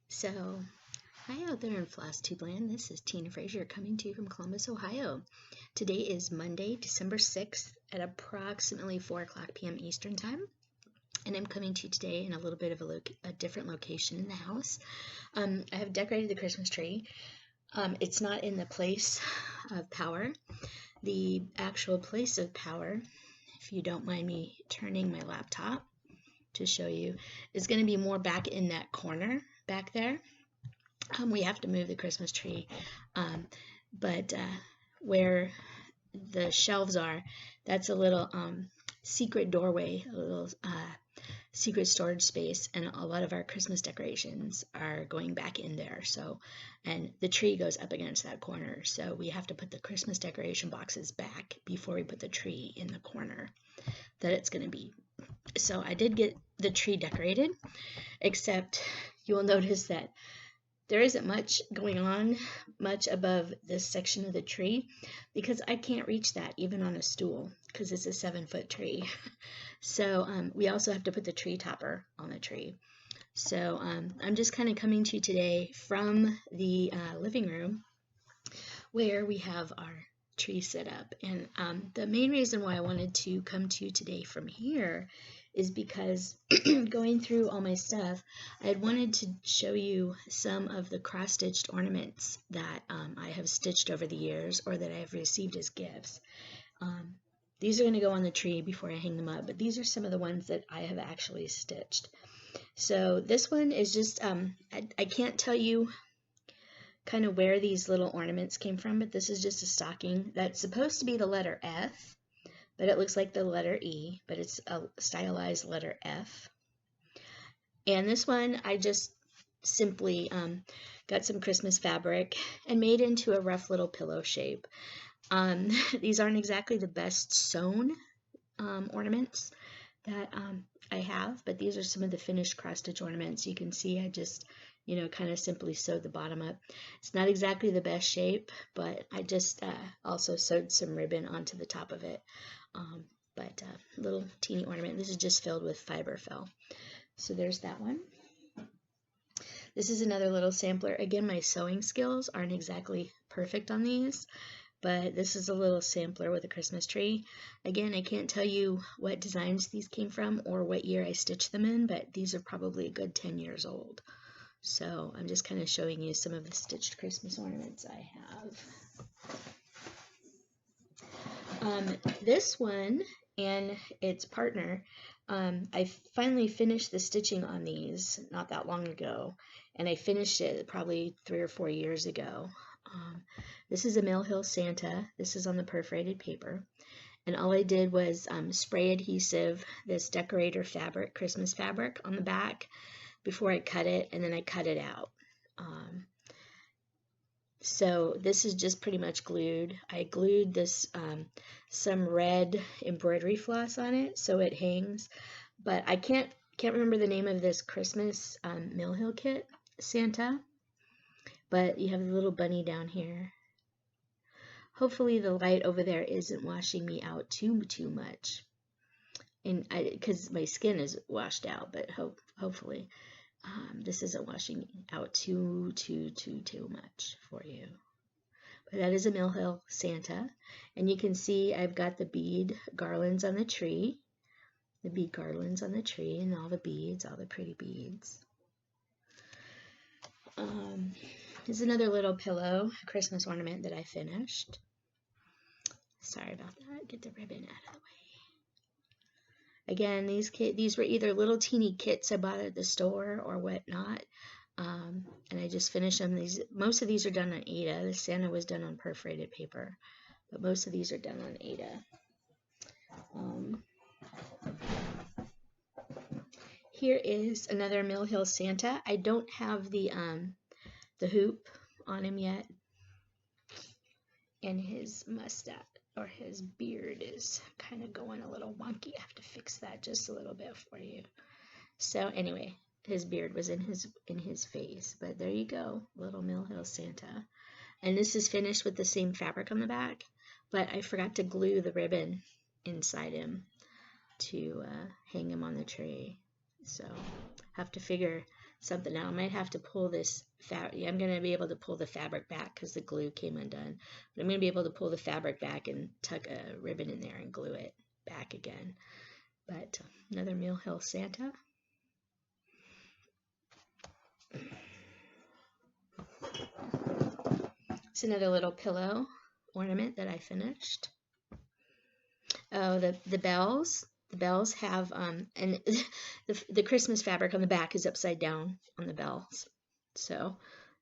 So, hi out there in FlossTube land. This is Tina Frazier coming to you from Columbus, Ohio. Today is Monday, December 6th at approximately 4 p.m. Eastern Time. And I'm coming to you today in a little bit of a different location in the house. I have decorated the Christmas tree. It's not in the place of power. The actual place of power, if you don't mind me turning my laptop to show you, is going to be more back in that corner back there. We have to move the Christmas tree, but where the shelves are, that's a little secret doorway, a little secret storage space, and a lot of our Christmas decorations are going back in there. So, and the tree goes up against that corner, so we have to put the Christmas decoration boxes back before we put the tree in the corner that it's going to be. So I did get the tree decorated, except you will notice that there isn't much going on much above this section of the tree because I can't reach that even on a stool because it's a 7-foot tree. So we also have to put the tree topper on the tree. So I'm just kind of coming to you today from the living room where we have our tree set up. And the main reason why I wanted to come to you today from here is because going through all my stuff, I had wanted to show you some of the cross-stitched ornaments that I have stitched over the years or that I have received as gifts. These are going to go on the tree before I hang them up, but these are some of the ones that I have actually stitched. So this one is just, I can't tell you kind of where these little ornaments came from, but this is just a stocking that's supposed to be the letter F. But it looks like the letter E, but it's a stylized letter F. And this one, I just simply got some Christmas fabric and made into a rough little pillow shape. These aren't exactly the best sewn ornaments that I have, but these are some of the finished cross-stitch ornaments. You can see I just, kind of simply sewed the bottom up. It's not exactly the best shape, but I just also sewed some ribbon onto the top of it. But little teeny ornament. This is just filled with fiber fill. So there's that one. This is another little sampler. Again, my sewing skills aren't exactly perfect on these, but this is a little sampler with a Christmas tree. Again, I can't tell you what designs these came from or what year I stitched them in, but these are probably a good 10 years old. So I'm just kind of showing you some of the stitched Christmas ornaments I have. This one and its partner, I finally finished the stitching on these not that long ago, and I finished it probably 3 or 4 years ago. This is a Mill Hill Santa. This is on the perforated paper, and all I did was spray adhesive this decorator fabric, Christmas fabric, on the back before I cut it, and then I cut it out. So this is just pretty much glued. I glued this some red embroidery floss on it so it hangs, but I can't remember the name of this Christmas Mill Hill kit Santa, but you have the little bunny down here. Hopefully the light over there isn't washing me out too much, and because my skin is washed out, but hopefully this isn't washing out too much for you. But that is a Mill Hill Santa, and you can see I've got the bead garlands on the tree, and all the beads, all the pretty beads. Here's another little pillow, Christmas ornament that I finished. Sorry about that. Get the ribbon out of the way. Again, these were either little teeny kits I bought at the store or whatnot, and I just finished them. Most of these are done on Aida. The Santa was done on perforated paper, but most of these are done on Aida. Here is another Mill Hill Santa. I don't have the hoop on him yet, and his mustache or his beard is kind of going a little wonky. I have to fix that just a little bit for you. So anyway, his beard was in his face, but there you go, little Mill Hill Santa. And this is finished with the same fabric on the back, but I forgot to glue the ribbon inside him to hang him on the tree. So have to figure something out. I might have to pull this I'm going to be able to pull the fabric back because the glue came undone. But I'm going to be able to pull the fabric back and tuck a ribbon in there and glue it back again. But another Mill Hill Santa. It's another little pillow ornament that I finished. Oh, the bells. The bells have, and the Christmas fabric on the back is upside down on the bells. So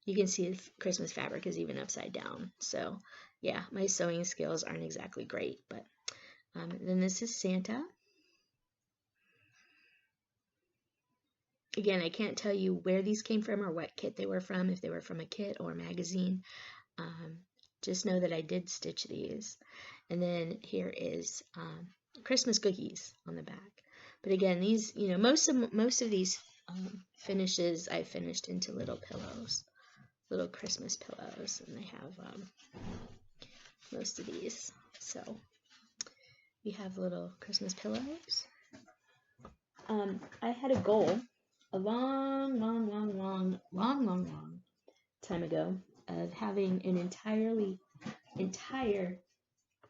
you can see the Christmas fabric is even upside down. So yeah, my sewing skills aren't exactly great, but then this is Santa. Again, I can't tell you where these came from or what kit they were from, if they were from a kit or a magazine. Just know that I did stitch these. And then here is Christmas cookies on the back. But again, these, you know, most of these finishes I finished into little pillows, little Christmas pillows, and they have most of these. So we have little Christmas pillows. I had a goal a long time ago of having an entire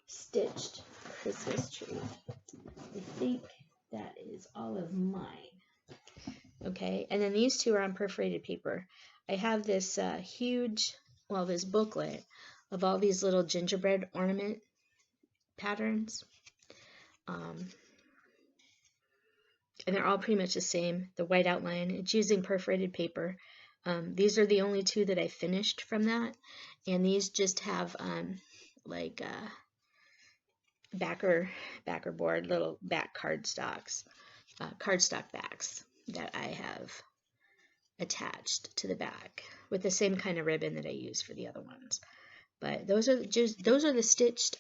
stitched Christmas tree. I think that is all of mine. Okay, and then these two are on perforated paper. I have this huge, well, this booklet of all these little gingerbread ornament patterns. And they're all pretty much the same. The white outline, it's using perforated paper. These are the only two that I finished from that. And these just have like backer board, little back cardstock backs that I have attached to the back with the same kind of ribbon that I use for the other ones. But those are the stitched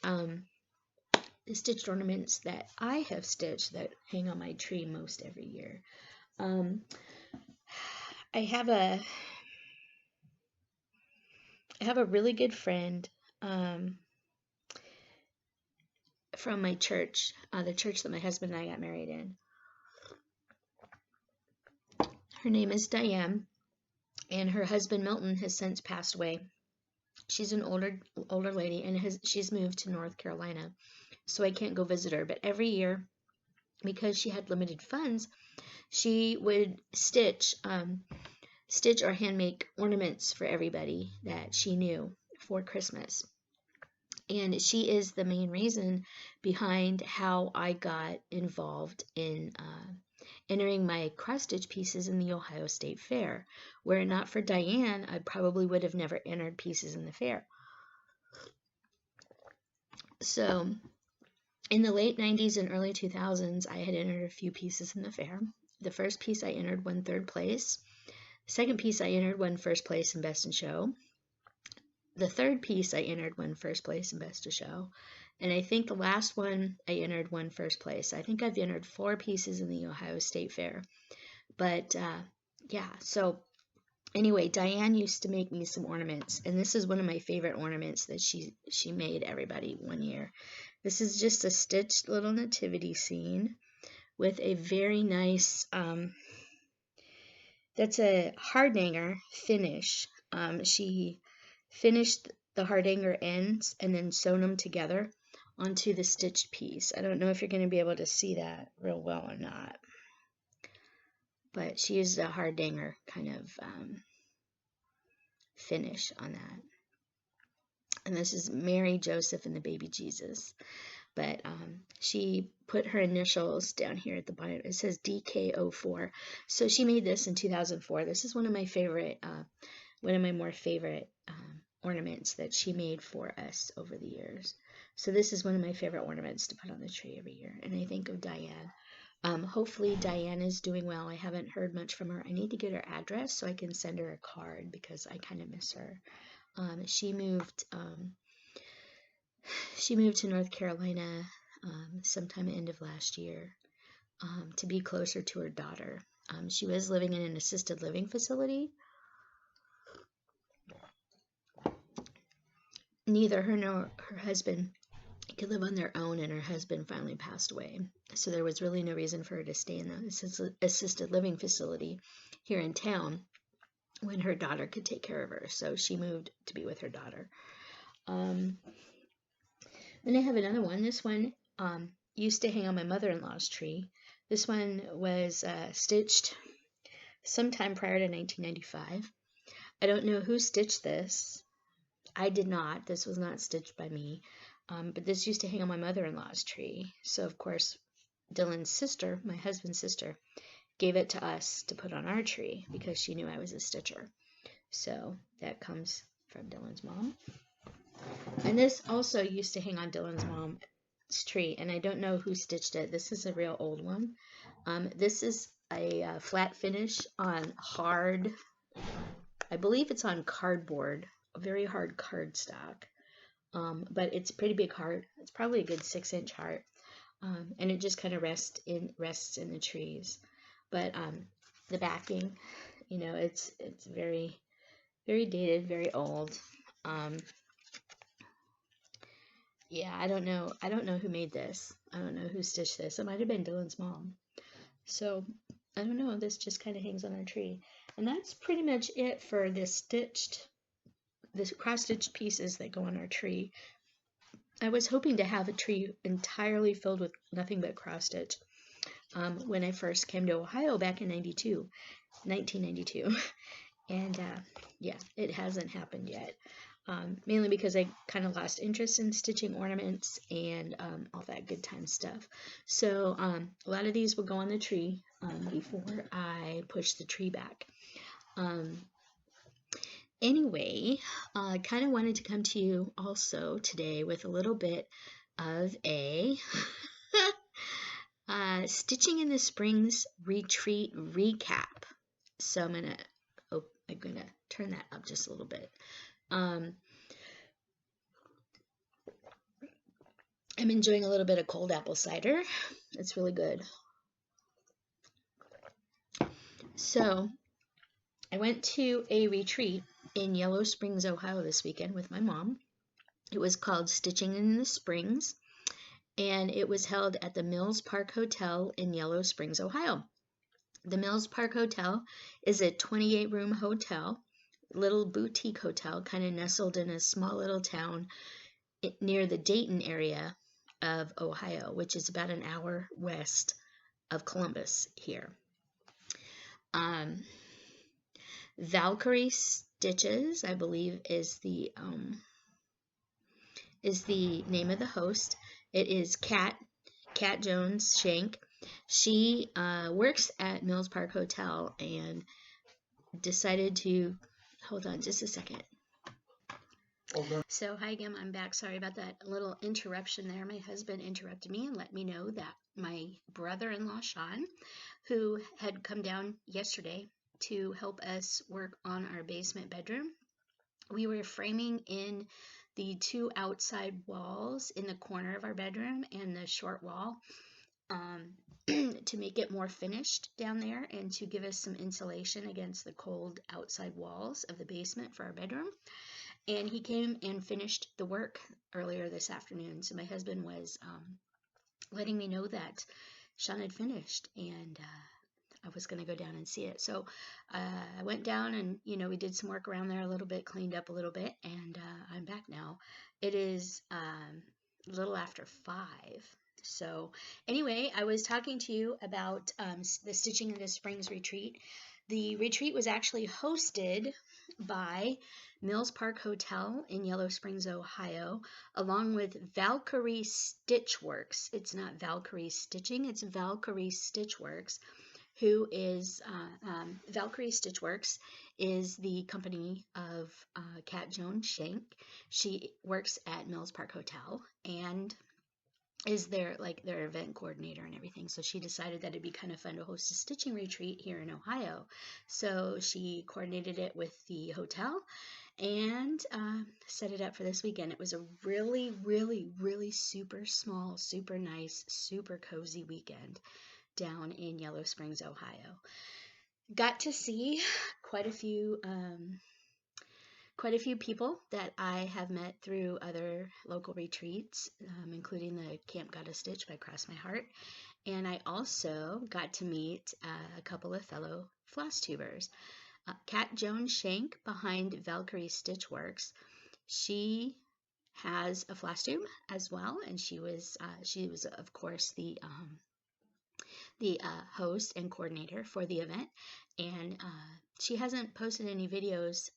ornaments that I have stitched that hang on my tree most every year. I have a really good friend from my church, the church that my husband and I got married in. Her name is Diane, and her husband Milton has since passed away. She's an older lady, and she's moved to North Carolina, so I can't go visit her. But every year, because she had limited funds, she would stitch or hand make ornaments for everybody that she knew for Christmas. And she is the main reason behind how I got involved in entering my cross-stitch pieces in the Ohio State Fair. Were it not for Diane, I probably would have never entered pieces in the fair. So in the late 90s and early 2000s, I had entered a few pieces in the fair. The first piece I entered won 3rd place. The second piece I entered won 1st place in Best in Show. The third piece I entered won 1st place in Best of Show. And I think the last one I entered won 1st place. I think I've entered 4 pieces in the Ohio State Fair. But yeah, so anyway, Diane used to make me some ornaments. And this is one of my favorite ornaments that she made everybody one year. This is just a stitched little nativity scene with a very nice, that's a hardhanger finish. She finished the hardhanger ends and then sewn them together onto the stitched piece. I don't know if you're going to be able to see that real well or not, but she used a hardhanger kind of finish on that. And this is Mary, Joseph, and the baby Jesus. But she put her initials down here at the bottom. It says DK04. So she made this in 2004. This is one of my more favorite ornaments that she made for us over the years. So this is one of my favorite ornaments to put on the tree every year. And I think of Diane. Hopefully Diane is doing well. I haven't heard much from her. I need to get her address so I can send her a card because I kind of miss her. She moved to North Carolina sometime end of last year to be closer to her daughter. She was living in an assisted living facility. Neither her nor her husband could live on their own, and her husband finally passed away. So there was really no reason for her to stay in the assisted living facility here in town when her daughter could take care of her. So she moved to be with her daughter. Then I have another one. This one used to hang on my mother-in-law's tree. This one was stitched sometime prior to 1995. I don't know who stitched this. I did not. This was not stitched by me. But this used to hang on my mother-in-law's tree. So, of course, Dylan's sister, my husband's sister, gave it to us to put on our tree because she knew I was a stitcher. So that comes from Dylan's mom. And this also used to hang on Dylan's mom's tree, and I don't know who stitched it. This is a real old one. This is a flat finish on hard, I believe it's on cardboard, a very hard cardstock. But it's a pretty big heart. It's probably a good 6-inch heart. And it just kind of rests in the trees. But the backing, you know, it's very, very dated, very old. Yeah, I don't know who made this. I don't know who stitched this. It might have been Dylan's mom. So I don't know. This just kind of hangs on our tree. And that's pretty much it for this cross-stitched pieces that go on our tree. I was hoping to have a tree entirely filled with nothing but cross-stitch when I first came to Ohio back in 1992. And yeah, it hasn't happened yet. Mainly because I kind of lost interest in stitching ornaments and all that good time stuff. So a lot of these will go on the tree before I push the tree back. Anyway, I kind of wanted to come to you also today with a little bit of a Stitching in the Springs retreat recap. So I'm gonna turn that up just a little bit. I'm enjoying a little bit of cold apple cider. It's really good. So I went to a retreat in Yellow Springs, Ohio this weekend with my mom. It was called Stitching in the Springs, and it was held at the Mills Park Hotel in Yellow Springs, Ohio. The Mills Park Hotel is a 28-room hotel, little boutique hotel, kind of nestled in a small little town near the Dayton area of Ohio, which is about an hour west of Columbus here. Valkyrie Stitches, I believe, is the name of the host. It is Kat Jones Shank. She works at Mills Park Hotel and decided to hold on just a second. Okay. So hi again, I'm back. Sorry about that little interruption there. My husband interrupted me and let me know that my brother-in-law Sean, who had come down yesterday to help us work on our basement bedroom, we were framing in the 2 outside walls in the corner of our bedroom and the short wall to make it more finished down there and to give us some insulation against the cold outside walls of the basement for our bedroom. And he came and finished the work earlier this afternoon. So my husband was letting me know that Sean had finished, and I was going to go down and see it. So I went down and, we did some work around there a little bit, cleaned up a little bit, and I'm back now. It is a little after 5. So anyway, I was talking to you about the Stitching in the Springs retreat. The retreat was actually hosted by Mills Park Hotel in Yellow Springs, Ohio, along with Valkyrie Stitchworks. It's not Valkyrie Stitching, it's Valkyrie Stitchworks, who is Valkyrie Stitchworks is the company of Kat Jones Shank. She works at Mills Park Hotel and is their event coordinator and everything. So she decided that it'd be kind of fun to host a stitching retreat here in Ohio. So she coordinated it with the hotel and set it up for this weekend. It was a really, really, really super small, super nice, super cozy weekend down in Yellow Springs, Ohio. Got to see quite a quite a few people that I have met through other local retreats, including the Camp Gotta Stitch by Cross My Heart. And I also got to meet a couple of fellow FlossTubers. Kat Joan Shank behind Valkyrie Stitchworks. She has a FlossTube as well, and she was of course the host and coordinator for the event. And she hasn't posted any videos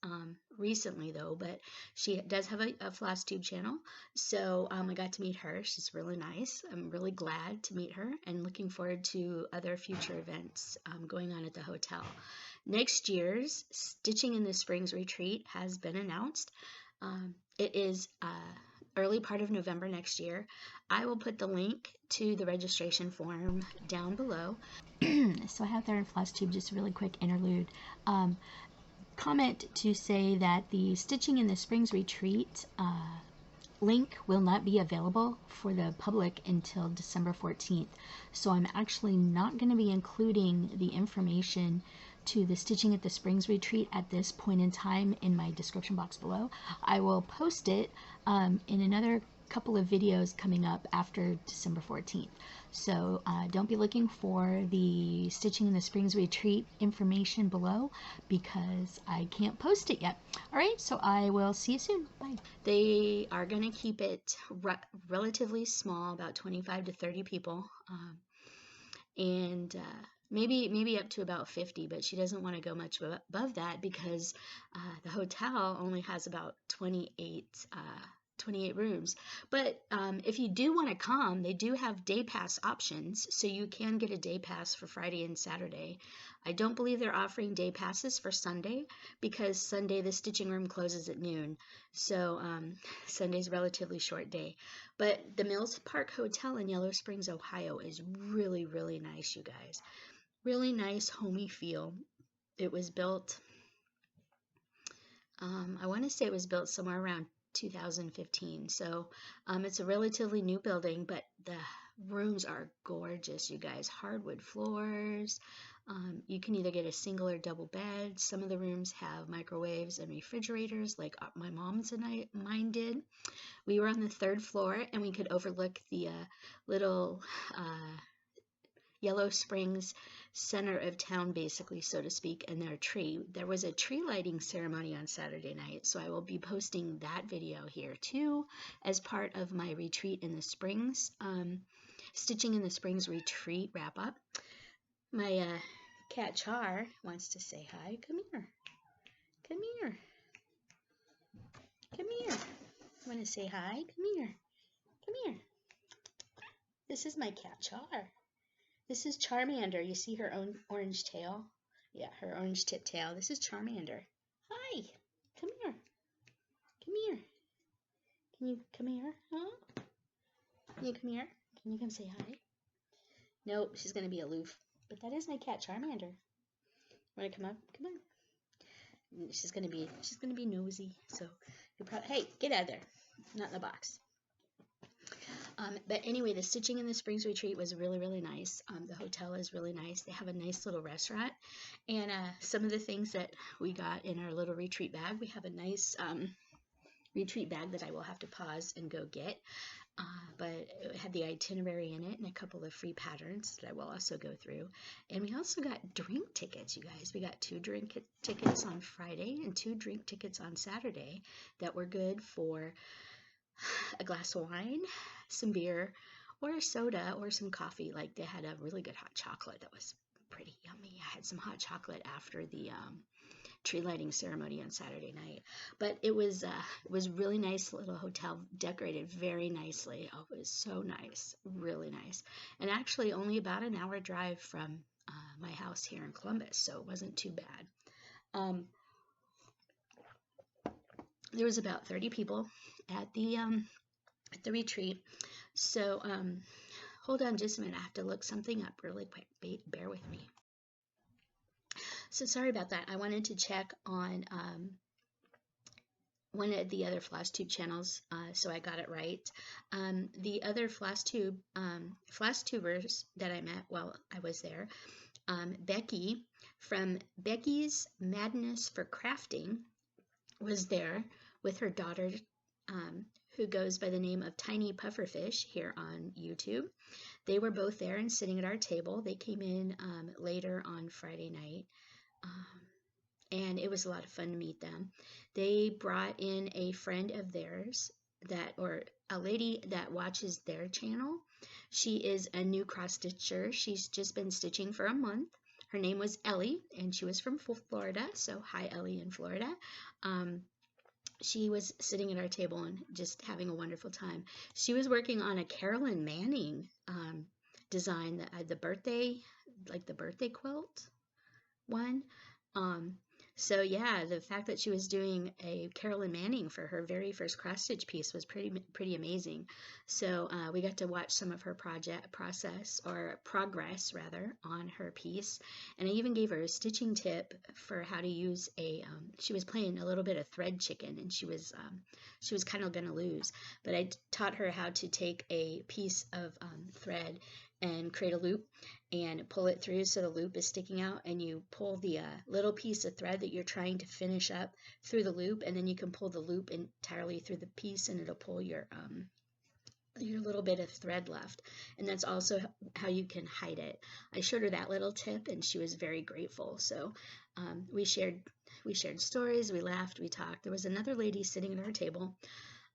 recently though, but she does have a FlossTube channel. So I got to meet her. She's really nice. I'm really glad to meet her and looking forward to other future events going on at the hotel. Next year's Stitching in the Springs retreat has been announced. It is early part of November next year. I will put the link to the registration form down below. So I have there in FlossTube just a really quick interlude. Comment to say that the Stitching in the Springs retreat link will not be available for the public until December 14th. So I'm actually not going to be including the information to the Stitching at the Springs retreat at this point in time in my description box below. I will post it in another couple of videos coming up after December 14th. So don't be looking for the Stitching in the Springs retreat information below because I can't post it yet. All right, so I will see you soon. Bye. They are going to keep it relatively small, about 25 to 30 people, and maybe up to about 50, but she doesn't want to go much above that because the hotel only has about 28 rooms. But if you do want to come, they do have day pass options, so you can get a day pass for Friday and Saturday. I don't believe they're offering day passes for Sunday because Sunday the stitching room closes at noon, so Sunday's a relatively short day. But the Mills Park Hotel in Yellow Springs, Ohio is really, really nice, you guys. Really nice, homey feel. It was built, I want to say it was built somewhere around 2015, so it's a relatively new building, but the rooms are gorgeous, you guys. Hardwood floors. You can either get a single or double bed. Some of the rooms have microwaves and refrigerators like my mom's and mine did. We were on the 3rd floor and we could overlook the little Yellow Springs center of town, basically, so to speak, and their tree. There was a tree lighting ceremony on Saturday night, so I will be posting that video here too as part of my retreat in the Springs, Stitching in the Springs retreat wrap up. My cat Char wants to say hi. Come here. Come here. Come here. Want to say hi? Come here. Come here. This is my cat Char. This is Charmander. You see her own orange tail? Yeah, her orange tip tail. This is Charmander. Hi. Come here. Come here. Can you come here? Huh? Can you come here? Can you come say hi? Nope, she's going to be aloof. But that is my cat Charmander. Want to come up? Come on. She's going to be nosy. So you're probably, hey, get out of there. Not in the box. But anyway, the Stitching in the Springs retreat was really, really nice. The hotel is really nice. They have a nice little restaurant. And some of the things that we got in our little retreat bag, we have a nice retreat bag that I will have to pause and go get. But it had the itinerary in it and a couple of free patterns that I will also go through. And we also got drink tickets, you guys. We got 2 drink tickets on Friday and 2 drink tickets on Saturday that were good for a glass of wine, some beer, or a soda, or some coffee. Like they had a really good hot chocolate that was pretty yummy. I had some hot chocolate after the tree lighting ceremony on Saturday night. But it was really nice little hotel, decorated very nicely. Oh, it was so nice, really nice. And actually only about an hour drive from my house here in Columbus, so it wasn't too bad. There was about 30 people at the retreat. So hold on just a minute. I have to look something up really quick. Bear with me. So sorry about that. I wanted to check on one of the other FlossTube channels, so I got it right. The other FlossTubers that I met while I was there, Becky from Becky's Madness for Crafting was there with her daughter, who goes by the name of Tiny Pufferfish here on YouTube. They were both there and sitting at our table. They came in later on Friday night, and it was a lot of fun to meet them. They brought in a friend of theirs or a lady that watches their channel. She is a new cross stitcher. She's just been stitching for a month. Her name was Ellie, and she was from Florida. So hi, Ellie in Florida. She was sitting at our table and just having a wonderful time. She was working on a Carolyn Manning design, the birthday quilt one. So yeah, the fact that she was doing a Carolyn Manning for her very first cross stitch piece was pretty amazing. So we got to watch some of her progress rather on her piece, and I even gave her a stitching tip for how to use she was playing a little bit of thread chicken, and she was kind of gonna lose, but I taught her how to take a piece of thread and create a loop and pull it through so the loop is sticking out, and you pull the little piece of thread that you're trying to finish up through the loop, and then you can pull the loop entirely through the piece, and it'll pull your little bit of thread left. And that's also how you can hide it. I showed her that little tip, and she was very grateful. So we shared stories, we laughed, we talked. There was another lady sitting at our table.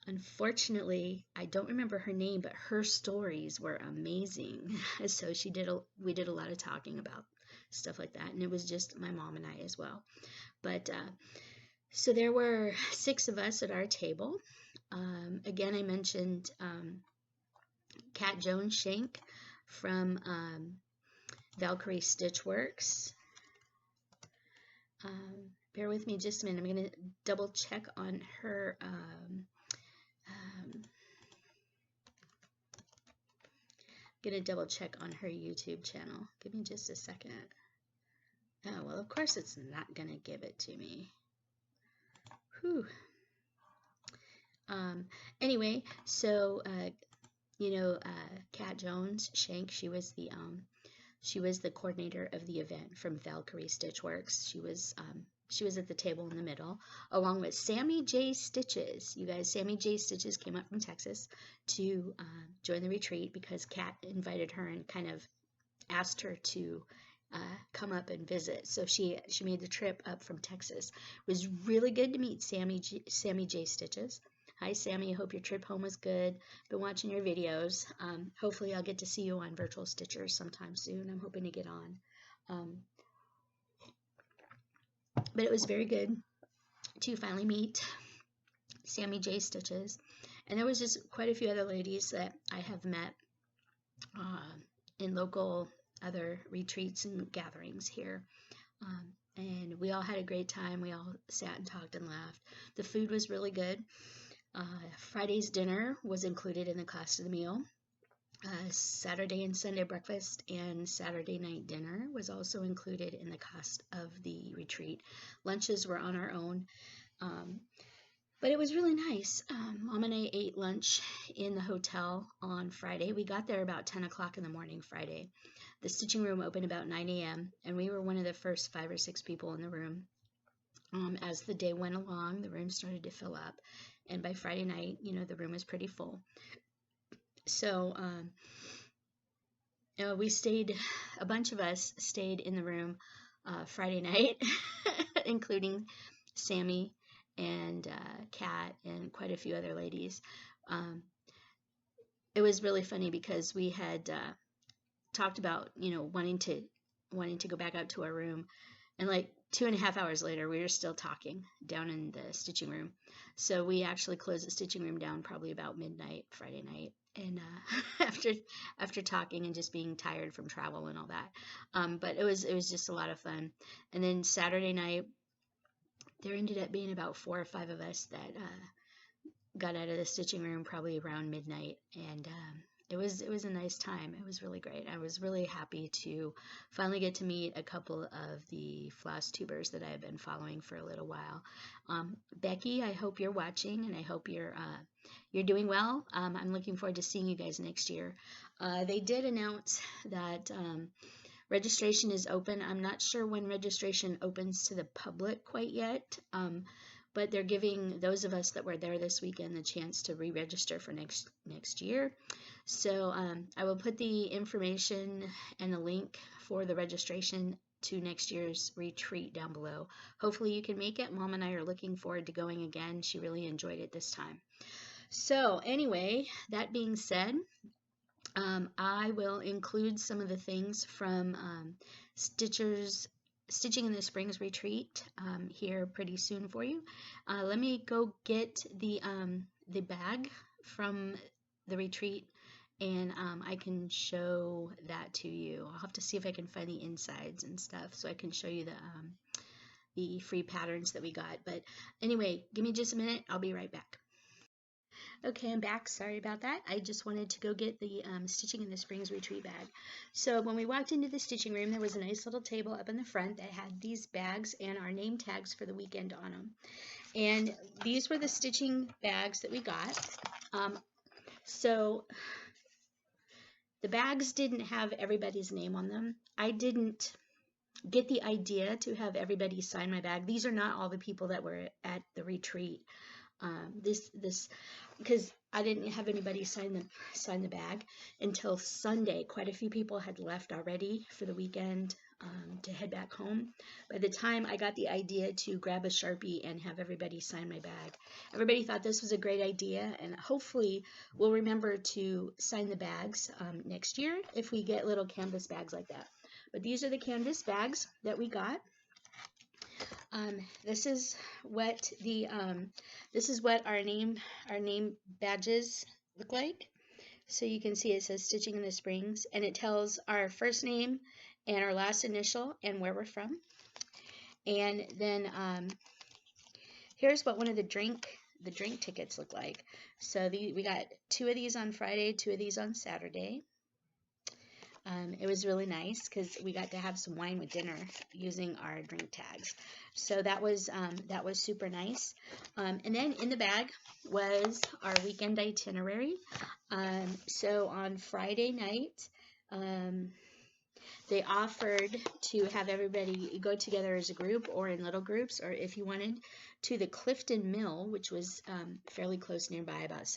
Unfortunately, I don't remember her name, but her stories were amazing. So we did a lot of talking about stuff like that, and it was just my mom and I as well. But so there were 6 of us at our table. Again, I mentioned Kat Jones Shank from Valkyrie Stitchworks. Bear with me just a minute. I'm going to double check on her. Going to double check on her YouTube channel. Give me just a second. Oh, well, of course it's not going to give it to me. Whew. Anyway, so, Kat Jones Shank, she was the coordinator of the event from Valkyrie Stitchworks. She was at the table in the middle, along with Sammy J Stitches. You guys, Sammy J Stitches came up from Texas to join the retreat because Kat invited her and kind of asked her to come up and visit. So she made the trip up from Texas. It was really good to meet Sammy J Stitches. Hi, Sammy. Hope your trip home was good. Been watching your videos. Hopefully I'll get to see you on Virtual Stitchers sometime soon. I'm hoping to get on. But it was very good to finally meet Sammy J Stitches. And there was just quite a few other ladies that I have met in local other retreats and gatherings here. And we all had a great time. We all sat and talked and laughed. The food was really good. Friday's dinner was included in the cost of the meal. Saturday and Sunday breakfast and Saturday night dinner was also included in the cost of the retreat. Lunches were on our own, but it was really nice. Mom and I ate lunch in the hotel on Friday. We got there about 10 o'clock in the morning Friday. The stitching room opened about 9 a.m., and we were one of the first 5 or 6 people in the room. As the day went along, the room started to fill up, and by Friday night, the room was pretty full. So a bunch of us stayed in the room Friday night, including Sammy and Kat and quite a few other ladies. It was really funny because we had talked about, wanting to go back out to our room, and like 2.5 hours later, we were still talking down in the stitching room. So we actually closed the stitching room down probably about midnight Friday night. And after talking and just being tired from travel and all that, but it was just a lot of fun. And then Saturday night, there ended up being about 4 or 5 of us that got out of the stitching room probably around midnight, and it was a nice time. It was really great. I was really happy to finally get to meet a couple of the FlossTubers that I have been following for a little while. Becky, I hope you're watching, and I hope you're doing well. I'm looking forward to seeing you guys next year. They did announce that registration is open. I'm not sure when registration opens to the public quite yet. but they're giving those of us that were there this weekend the chance to re-register for next year. So I will put the information and the link for the registration to next year's retreat down below. Hopefully you can make it. Mom and I are looking forward to going again. She really enjoyed it this time. So anyway, that being said, I will include some of the things from Stitching in the Springs retreat here pretty soon for you. Let me go get the bag from the retreat, and I can show that to you. I'll have to see if I can find the insides and stuff so I can show you the free patterns that we got. But anyway, give me just a minute. I'll be right back. Okay, I'm back. Sorry about that. I just wanted to go get the Stitching in the Springs retreat bag. So when we walked into the stitching room, there was a nice little table up in the front that had these bags and our name tags for the weekend on them. And these were the stitching bags that we got. So the bags didn't have everybody's name on them. I didn't get the idea to have everybody sign my bag. These are not all the people that were at the retreat. Because I didn't have anybody sign the bag until Sunday. Quite a few people had left already for the weekend to head back home. By the time I got the idea to grab a Sharpie and have everybody sign my bag, everybody thought this was a great idea, and hopefully we'll remember to sign the bags next year if we get little canvas bags like that. But these are the canvas bags that we got. This is what our name badges look like. So you can see it says Stitching in the Springs, and it tells our first name and our last initial and where we're from. And then here's what one of the drink tickets look like. So we got 2 of these on Friday, 2 of these on Saturday. It was really nice because we got to have some wine with dinner using our drink tags. So that was super nice. And then in the bag was our weekend itinerary. So on Friday night, they offered to have everybody go together as a group or in little groups, or if you wanted, to the Clifton Mill, which was fairly close nearby, about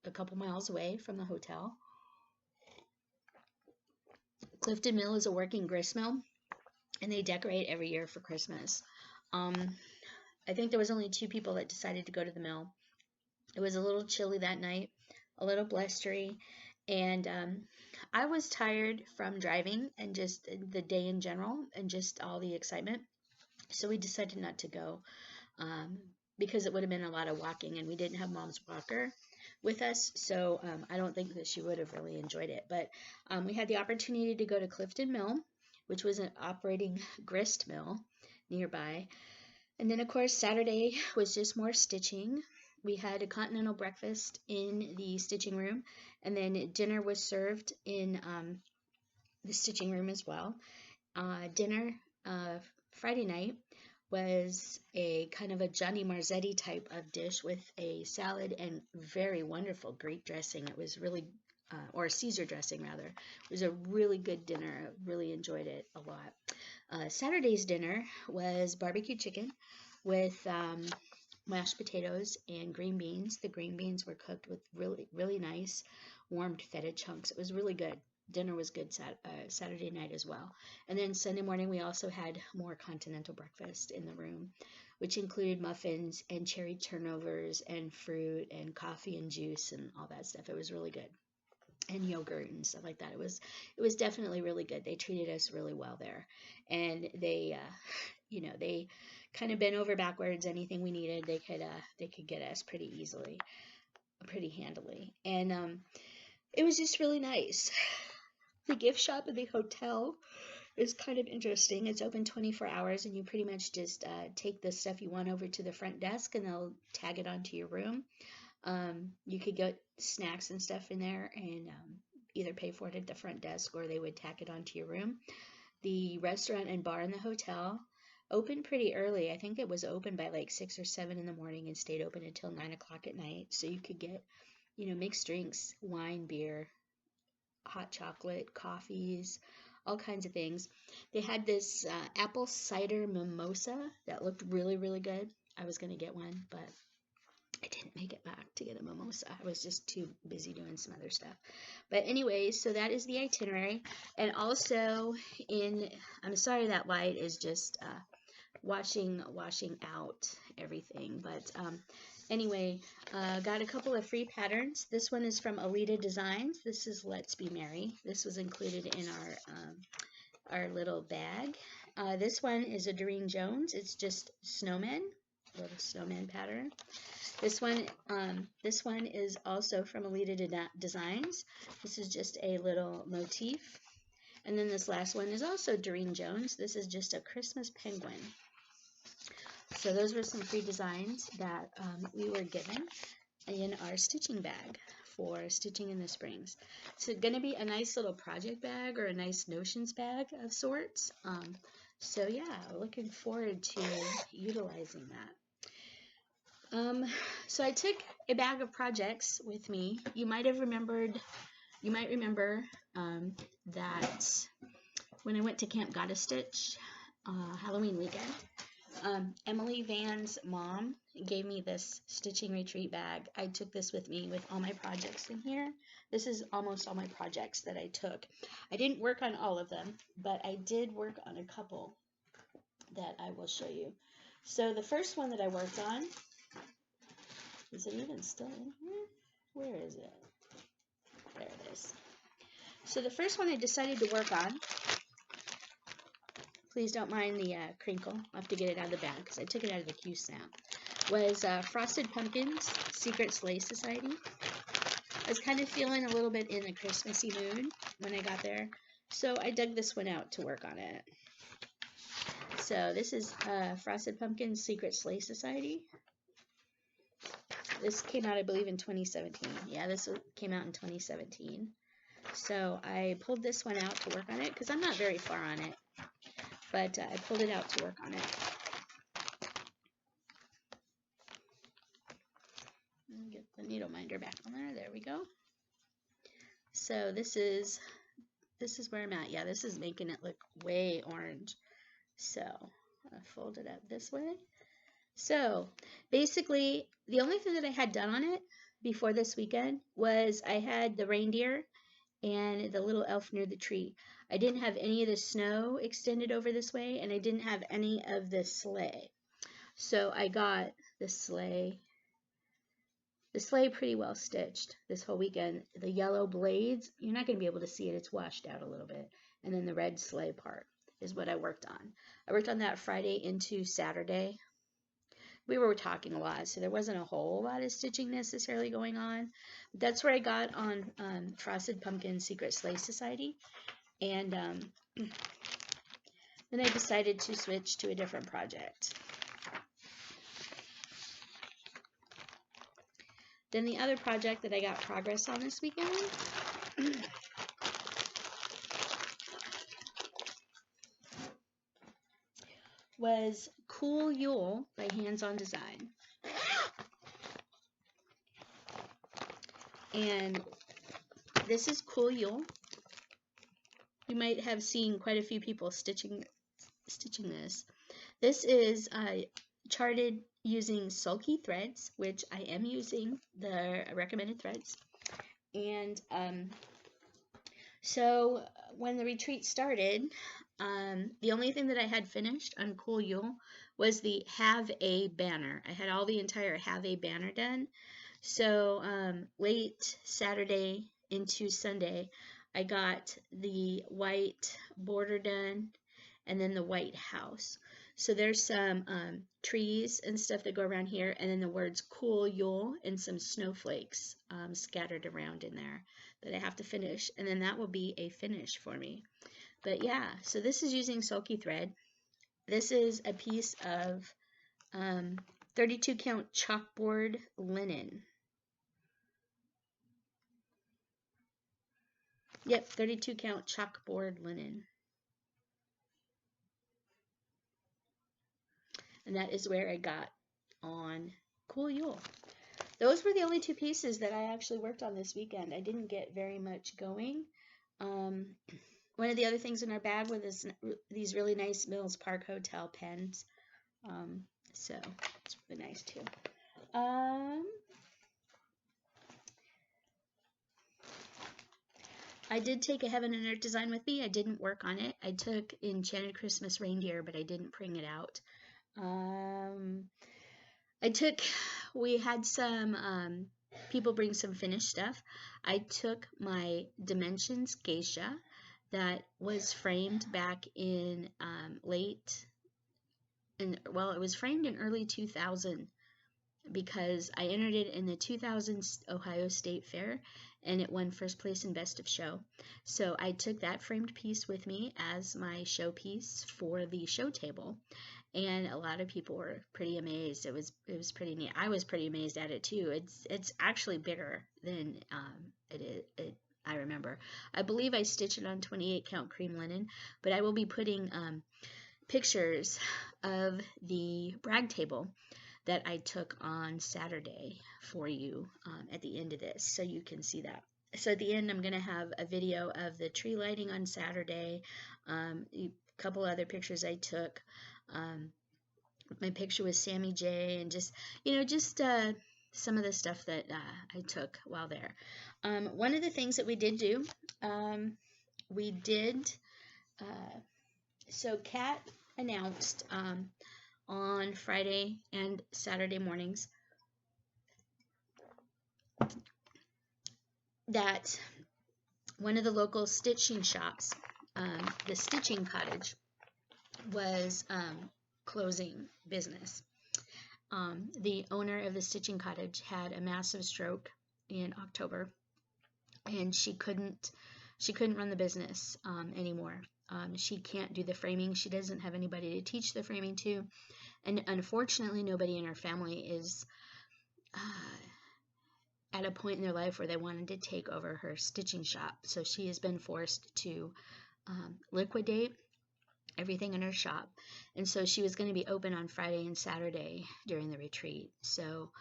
a couple miles away from the hotel. Clifton Mill is a working grist mill, and they decorate every year for Christmas. I think there was only 2 people that decided to go to the mill. It was a little chilly that night, a little blustery, and I was tired from driving and just the day in general and just all the excitement. So we decided not to go because it would have been a lot of walking, and we didn't have Mom's walker with us, so I don't think that she would have really enjoyed it. But we had the opportunity to go to Clifton Mill, which was an operating grist mill nearby. And then, of course, Saturday was just more stitching. We had a continental breakfast in the stitching room, and then dinner was served in the stitching room as well. Dinner Friday night was a kind of a Johnny Marzetti type of dish with a salad and very wonderful Greek dressing. It was really, or Caesar dressing rather. It was a really good dinner. I really enjoyed it a lot. Saturday's dinner was barbecue chicken with mashed potatoes and green beans. The green beans were cooked with really nice warmed feta chunks. It was really good. Dinner was good Saturday night as well. And then Sunday morning we also had more continental breakfast in the room, which included muffins and cherry turnovers and fruit and coffee and juice and all that stuff. It was really good. And yogurt and stuff like that. It was definitely really good. They treated us really well there. And they they kind of bent over backwards. Anything we needed, they could get us pretty easily, pretty handily. And it was just really nice. The gift shop at the hotel is kind of interesting. It's open 24 hours, and you pretty much just take the stuff you want over to the front desk, and they'll tag it onto your room. You could get snacks and stuff in there and either pay for it at the front desk, or they would tack it onto your room. The restaurant and bar in the hotel opened pretty early. I think it was open by like 6 or 7 in the morning and stayed open until 9 o'clock at night. So you could get, mixed drinks, wine, beer, hot chocolate, coffees, all kinds of things. They had this apple cider mimosa that looked really, really good. I was going to get one, but I didn't make it back to get a mimosa. I was just too busy doing some other stuff. But anyway, so that is the itinerary. And also I'm sorry that light is just washing out everything. But anyway, got a couple of free patterns. This one is from Alita Designs. This is Let's Be Merry. This was included in our little bag. This one is a Doreen Jones. It's just snowmen, a little snowman pattern. This one is also from Alita Designs. This is just a little motif. And then this last one is also Doreen Jones. This is just a Christmas penguin. So those were some free designs that we were given in our stitching bag for stitching in the springs. So going to be a nice little project bag or a nice notions bag of sorts. So yeah, looking forward to utilizing that. So I took a bag of projects with me. You might remember that when I went to Camp Gotta Stitch Halloween weekend, Emily Van's mom gave me this stitching retreat bag. I took this with me with all my projects in here. This is almost all my projects that I took. I didn't work on all of them, but I did work on a couple that I will show you. So the first one that I worked on, is it even still in here? Where is it? There it is. So the first one I decided to work on, please don't mind the crinkle, I'll have to get it out of the bag because I took it out of the Q-snap, was Frosted Pumpkins Secret Sleigh Society. I was kind of feeling a little bit in a Christmassy mood when I got there, so I dug this one out to work on it. So this is Frosted Pumpkins Secret Sleigh Society. This came out, I believe, in 2017. Yeah, this came out in 2017. So I pulled this one out to work on it because I'm not very far on it. But I pulled it out to work on it. Get the needle minder back on there. There we go. So this is where I'm at. Yeah, this is making it look way orange. So I'll fold it up this way. So basically, the only thing that I had done on it before this weekend was I had the reindeer and the little elf near the tree. I didn't have any of the snow extended over this way, and I didn't have any of the sleigh. So I got the sleigh pretty well stitched this whole weekend. The yellow blades, you're not going to be able to see it. It's washed out a little bit. And then the red sleigh part is what I worked on. I worked on that Friday into Saturday. We were talking a lot, so there wasn't a whole lot of stitching necessarily going on. But that's where I got on Frosted Pumpkin Secret Sleigh Society. And then I decided to switch to a different project. Then the other project that I got progress on this weekend was Cool Yule by Hands On Design. And this is Cool Yule. You might have seen quite a few people stitching this. This is charted using sulky threads, which I am using the recommended threads. And so when the retreat started, the only thing that I had finished on Cool Yule was the Have a banner. I had all the entire Have a banner done. So late Saturday into Sunday, I got the white border done and then the white house. So there's some trees and stuff that go around here, and then the words Cool Yule and some snowflakes scattered around in there that I have to finish, and then that will be a finish for me. But yeah, so this is using sulky thread. This is a piece of 32 count chalkboard linen. Yep, 32 count chalkboard linen. And that is where I got on Cool Yule. Those were the only two pieces that I actually worked on this weekend. I didn't get very much going. One of the other things in our bag were these really nice Mills Park Hotel pens. So it's really nice too. I did take a Heaven and Earth design with me. I didn't work on it. I took Enchanted Christmas Reindeer, but I didn't bring it out. We had some people bring some finished stuff. I took my Dimensions geisha that was framed back in it was framed in early 2000 because I entered it in the 2000 Ohio State Fair and it won first place in Best of Show. So I took that framed piece with me as my showpiece for the show table. And a lot of people were pretty amazed. It was pretty neat. I was pretty amazed at it too. It's actually bigger than I remember. I believe I stitched it on 28 count cream linen, but I will be putting pictures of the brag table that I took on Saturday for you at the end of this, so you can see that. So at the end, I'm going to have a video of the tree lighting on Saturday, a couple other pictures I took, my picture with Sammy J, and just some of the stuff that I took while there. One of the things that we did do, so Kat announced on Friday and Saturday mornings that one of the local stitching shops, the Stitching Cottage, was closing business. The owner of the Stitching Cottage had a massive stroke in October, and she couldn't run the business anymore. She can't do the framing. She doesn't have anybody to teach the framing to, and unfortunately, nobody in her family is at a point in their life where they wanted to take over her stitching shop. So she has been forced to liquidate everything in her shop. And so she was going to be open on Friday and Saturday during the retreat. So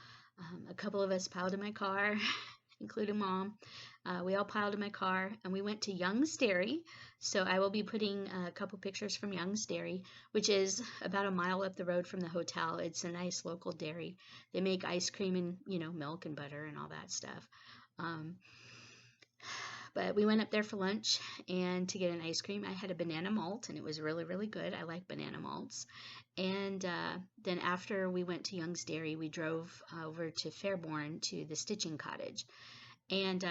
a couple of us piled in my car, including Mom. We all piled in my car and we went to Young's Dairy. So I will be putting a couple pictures from Young's Dairy, which is about a mile up the road from the hotel. It's a nice local dairy. They make ice cream and, milk and butter and all that stuff. But we went up there for lunch and to get an ice cream. I had a banana malt and it was really, really good. I like banana malts. And then after we went to Young's Dairy, we drove over to Fairborn to the Stitching Cottage. And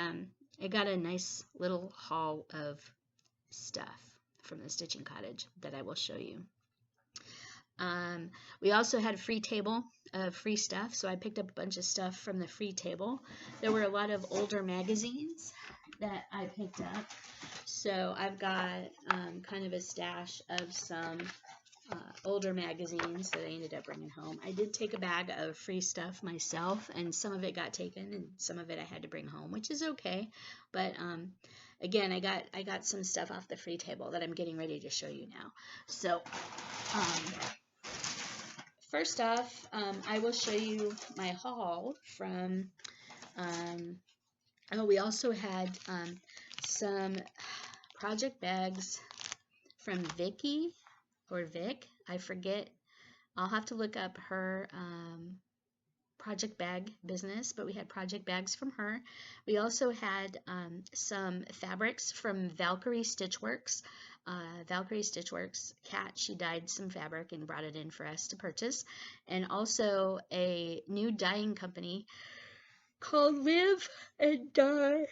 I got a nice little haul of stuff from the Stitching Cottage that I will show you. We also had a free table of free stuff, so I picked up a bunch of stuff from the free table. There were a lot of older magazines that I picked up, so I've got kind of a stash of some older magazines that I ended up bringing home. I did take a bag of free stuff myself, and some of it got taken and some of it I had to bring home, which is okay. But again, I got some stuff off the free table that I'm getting ready to show you now. So first off, I will show you my haul from we also had some project bags from Vicky or Vic, I forget. I'll have to look up her project bag business, but we had project bags from her. We also had some fabrics from Valkyrie Stitchworks. Valkyrie Stitchworks, Kat, she dyed some fabric and brought it in for us to purchase. And also a new dyeing company called Live and Dye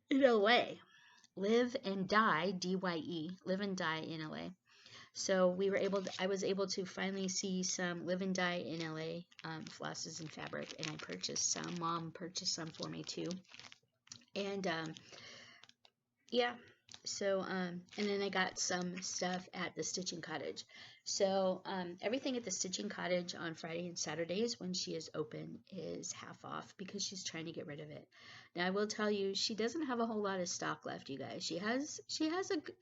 in LA. Live and Dye, D-Y-E, Live and Dye in LA. So I was able to finally see some Live and Dye in LA flosses and fabric, and I purchased some. Mom purchased some for me too. And yeah, so and then I got some stuff at the Stitching Cottage. So everything at the Stitching Cottage on Friday and Saturdays when she is open is half off because she's trying to get rid of it. Now I will tell you, she doesn't have a whole lot of stock left, you guys. She has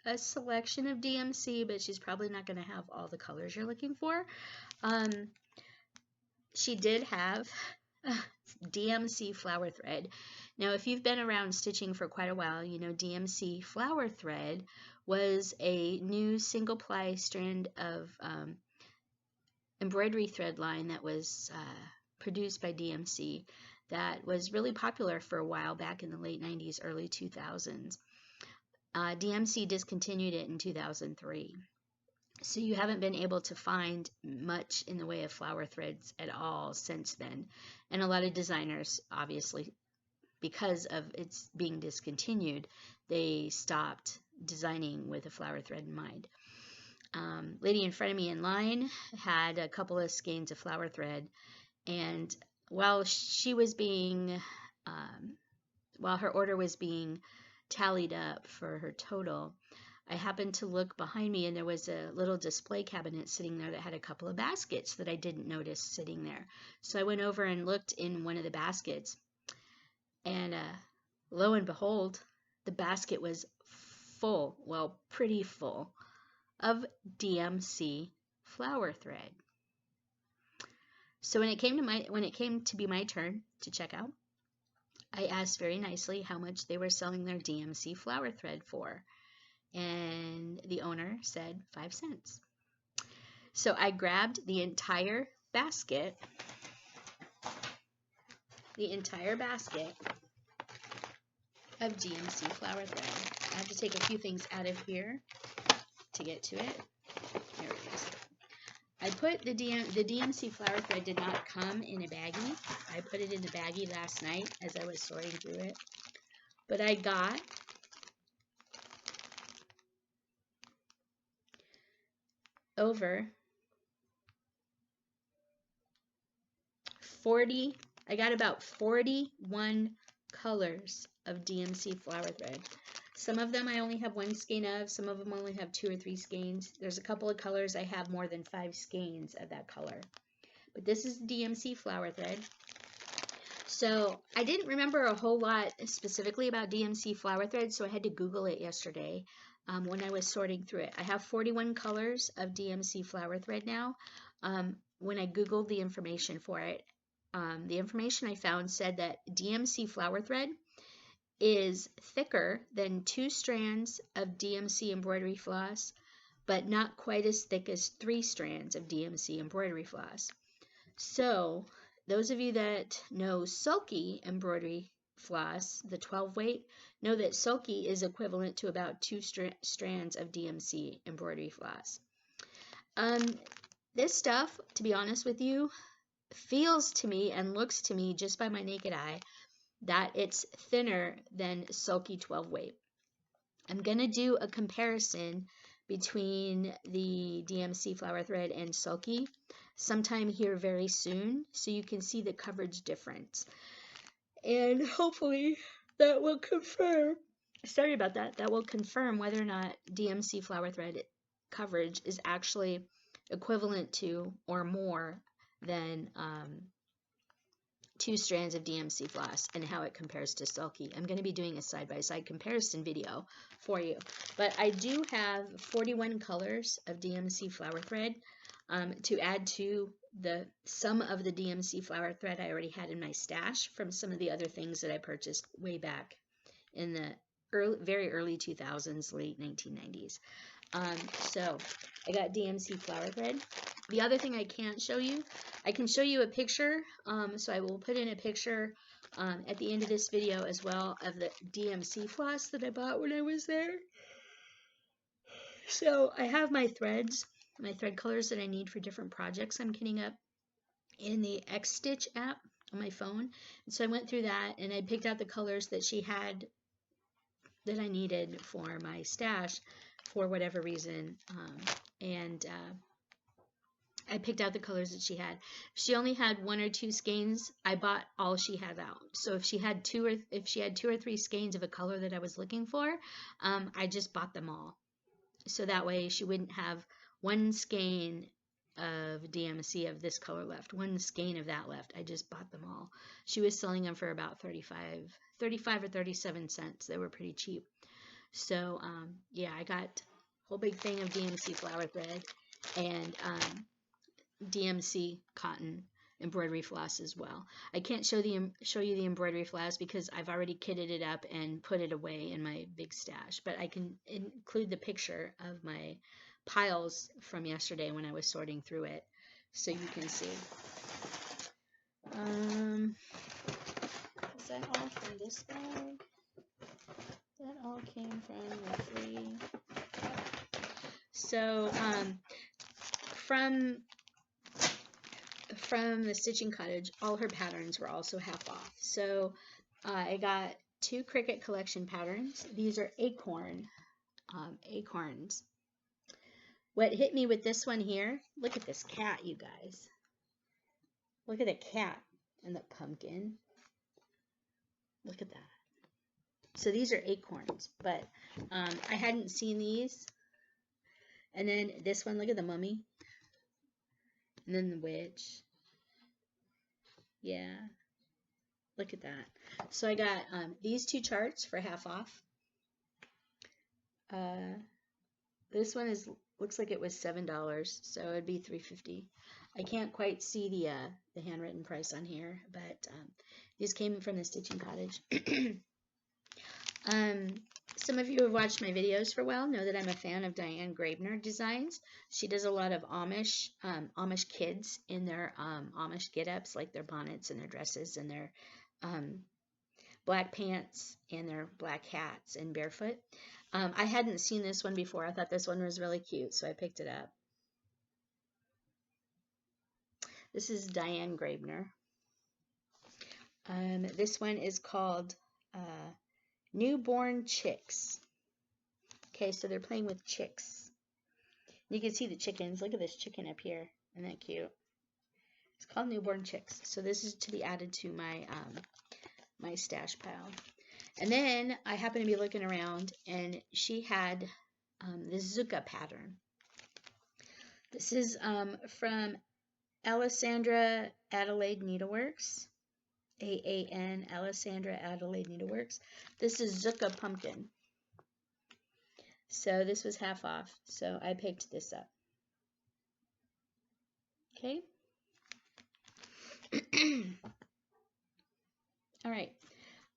a selection of DMC, but she's probably not going to have all the colors you're looking for. She did have DMC flower thread. Now, if you've been around stitching for quite a while, you know DMC flower thread was a new single ply strand of embroidery thread line that was produced by DMC that was really popular for a while back in the late 90s, early 2000s. DMC discontinued it in 2003. So you haven't been able to find much in the way of flower threads at all since then. And a lot of designers, obviously, because of its being discontinued, they stopped designing with a flower thread in mind. Lady in front of me in line had a couple of skeins of flower thread, and while she was being, while her order was being tallied up for her total, I happened to look behind me, and there was a little display cabinet sitting there that had a couple of baskets that I didn't notice sitting there. So I went over and looked in one of the baskets, and lo and behold, the basket was full, well, pretty full, of DMC flower thread. So when it came to be my turn to check out, I asked very nicely how much they were selling their DMC flower thread for, and the owner said 5 cents. So I grabbed the entire basket of DMC flower thread. I have to take a few things out of here to get to it. There it is. I put the DMC flower thread did not come in a baggie. I put it in the baggie last night as I was sorting through it. But I got I got about 41 colors of DMC flower thread. Some of them I only have 1 skein of, some of them only have 2 or 3 skeins. There's a couple of colors I have more than 5 skeins of that color. But this is DMC flower thread. So I didn't remember a whole lot specifically about DMC flower thread, so I had to Google it yesterday when I was sorting through it. I have 41 colors of DMC flower thread now. When I Googled the information for it, the information I found said that DMC flower thread is thicker than 2 strands of DMC embroidery floss, but not quite as thick as 3 strands of DMC embroidery floss. So those of you that know sulky embroidery floss, the 12 weight, know that sulky is equivalent to about 2 strands of DMC embroidery floss. This stuff, to be honest with you, feels to me and looks to me just by my naked eye that it's thinner than sulky 12 weight. I'm going to do a comparison between the DMC flower thread and sulky sometime here very soon, so you can see the coverage difference. And hopefully that will confirm, sorry about that, that will confirm whether or not DMC flower thread coverage is actually equivalent to or more than 2 strands of DMC floss and how it compares to sulky. I'm going to be doing a side-by-side comparison video for you. But I do have 41 colors of DMC flower thread to add to some of the DMC flower thread I already had in my stash from some of the other things that I purchased way back in the very early 2000s, late 1990s. So I got DMC flower thread. The other thing I can't show you, I can show you a picture, so I will put in a picture at the end of this video as well of the DMC floss that I bought when I was there. So I have my threads, my thread colors that I need for different projects I'm kitting up in the Xstitch app on my phone. And so I went through that and I picked out the colors that she had that I needed for my stash for whatever reason, I picked out the colors that she had. If she only had 1 or 2 skeins, I bought all she had out. So if she had 2 or 3 skeins of a color that I was looking for, I just bought them all. So that way she wouldn't have 1 skein of DMC of this color left, 1 skein of that left. I just bought them all. She was selling them for about 35 or 37 cents. They were pretty cheap. So yeah, I got a whole big thing of DMC flower thread and DMC cotton embroidery floss as well. I can't show you the embroidery floss because I've already kitted it up and put it away in my big stash, but I can include the picture of my piles from yesterday when I was sorting through it so you can see. Is that all from this bag? That all came from the free. So from the Stitching Cottage, all her patterns were also half off. So I got 2 Cricut Collection patterns. These are acorns. What hit me with this one here, look at this cat, you guys. Look at the cat and the pumpkin. Look at that. So these are acorns, but I hadn't seen these. And then this one, look at the mummy. And then the witch. Yeah. Look at that. So I got these 2 charts for half off. This one looks like it was $7, so it'd be $3.50. I can't quite see the handwritten price on here, but these came from the Stitching Cottage. Some of you who have watched my videos for a while know that I'm a fan of Diane Graebner designs. She does a lot of Amish kids in their Amish get-ups, like their bonnets and their dresses and their black pants and their black hats and barefoot. I hadn't seen this one before. I thought this one was really cute, so I picked it up. This is Diane Graebner. This one is called Newborn Chicks. Okay, so they're playing with chicks. You can see the chickens. Look at this chicken up here. Isn't that cute? It's called Newborn Chicks. So this is to be added to my my stash pile. And then I happened to be looking around, and she had this Zucca pattern. This is from Alessandra Adelaide Needleworks. AAN, Alessandra Adelaide Needleworks. This is Zucca Pumpkin. So this was half off, so I picked this up. Okay. All right.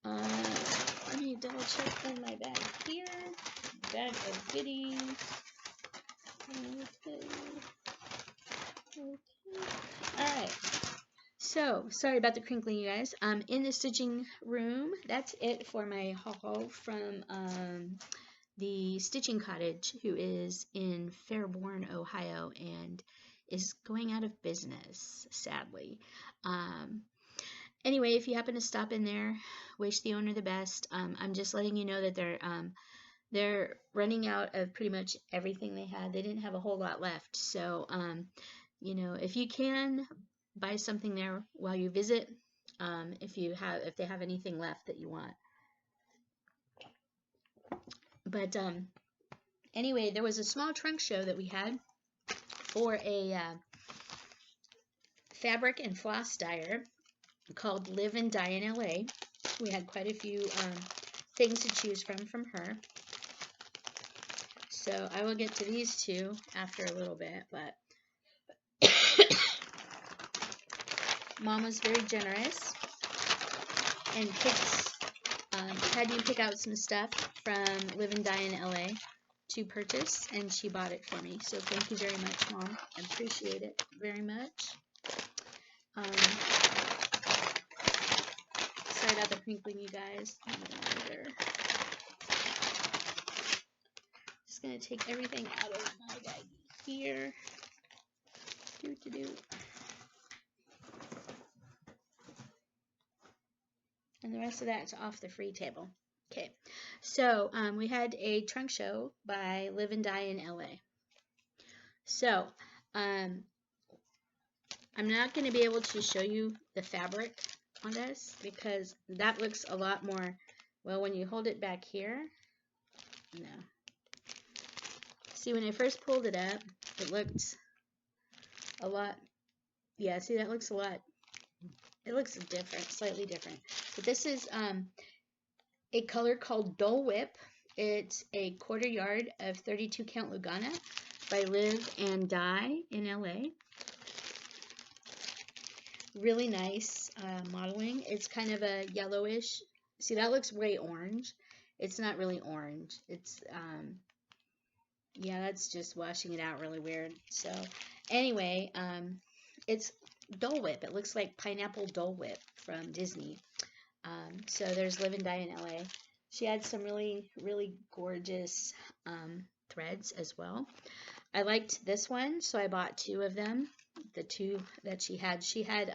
Let me double check in my bag here. Bag of goodies. Okay. All right. So, sorry about the crinkling, you guys. In the stitching room, that's it for my haul from the Stitching Cottage, who is in Fairborn, Ohio, and is going out of business, sadly. Anyway, if you happen to stop in there, wish the owner the best. I'm just letting you know that they're running out of pretty much everything they had. They didn't have a whole lot left. So, you know, if you can, buy something there while you visit, if they have anything left that you want. But anyway, there was a small trunk show that we had for a fabric and floss dyer called Live and Dye in LA. We had quite a few things to choose from her. So I will get to these 2 after a little bit, but Mom was very generous and had me pick out some stuff from Live and Dye in LA to purchase, and she bought it for me. So thank you very much, Mom. I appreciate it very much. Sorry about the crinkling, you guys. Just gonna take everything out of my bag here. And the rest of that's off the free table. Okay, so we had a trunk show by Live and Dye in LA. So I'm not going to be able to show you the fabric on this because that looks a lot more, well, when you hold it back here, no. See, when I first pulled it up, it looked a lot, yeah, see, that looks a lot, it looks different, slightly different. But this is a color called Dole Whip. It's a 1/4 yard of 32 count Lugana by Live and Dye in LA. Really nice modeling. It's kind of a yellowish. See, that looks way orange. It's not really orange. It's, yeah, that's just washing it out really weird. So, anyway, It's Dole Whip. It looks like pineapple Dole Whip from Disney. So there's Live and Die in LA. She had some really, really gorgeous threads as well. I liked this one, so I bought 2 of them. The 2 that she had. She had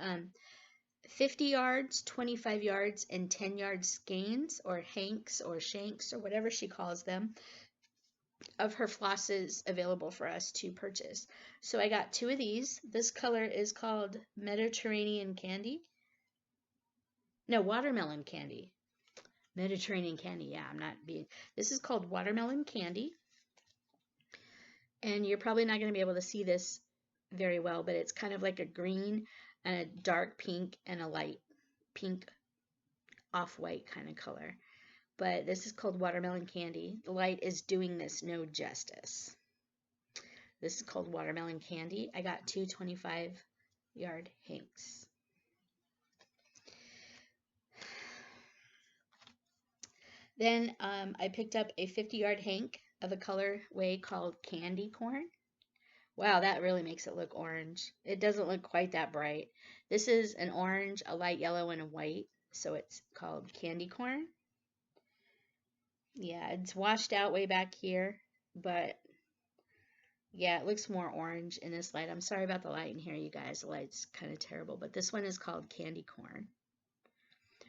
50 yards, 25 yards, and 10 yard skeins, or hanks, or shanks, or whatever she calls them, of her flosses available for us to purchase. So I got 2 of these. This color is called Mediterranean Candy. No, Watermelon Candy. Mediterranean Candy, yeah, I'm not being... This is called Watermelon Candy. And you're probably not going to be able to see this very well, but it's kind of like a green and a dark pink and a light pink off-white kind of color. But this is called Watermelon Candy. The light is doing this no justice. This is called Watermelon Candy. I got 2 25-yard hanks. Then I picked up a 50-yard hank of a colorway called Candy Corn. Wow, that really makes it look orange. It doesn't look quite that bright. This is an orange, a light yellow, and a white, so it's called Candy Corn. Yeah, it's washed out way back here, but yeah, it looks more orange in this light. I'm sorry about the light in here, you guys. The light's kind of terrible, but this one is called Candy Corn.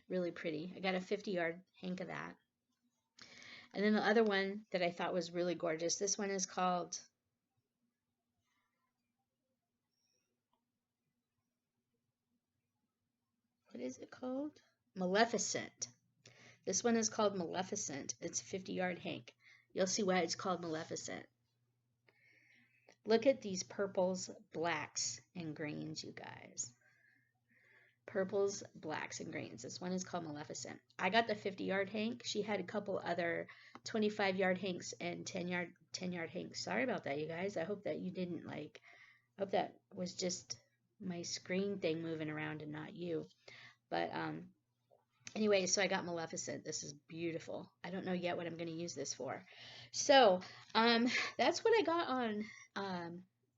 Really pretty. I got a 50-yard hank of that. And then the other one that I thought was really gorgeous, this one is called... What is it called? Maleficent. This one is called Maleficent. It's a 50-yard hank. You'll see why it's called Maleficent. Look at these purples, blacks, and greens, you guys. Purples, blacks, and greens. This one is called Maleficent. I got the 50-yard hank. She had a couple other 25-yard hanks and 10-yard hanks. Sorry about that, you guys. I hope that you didn't I hope that was just my screen thing moving around and not you. But anyway, so I got Maleficent. This is beautiful. I don't know yet what I'm going to use this for. So that's what I got on,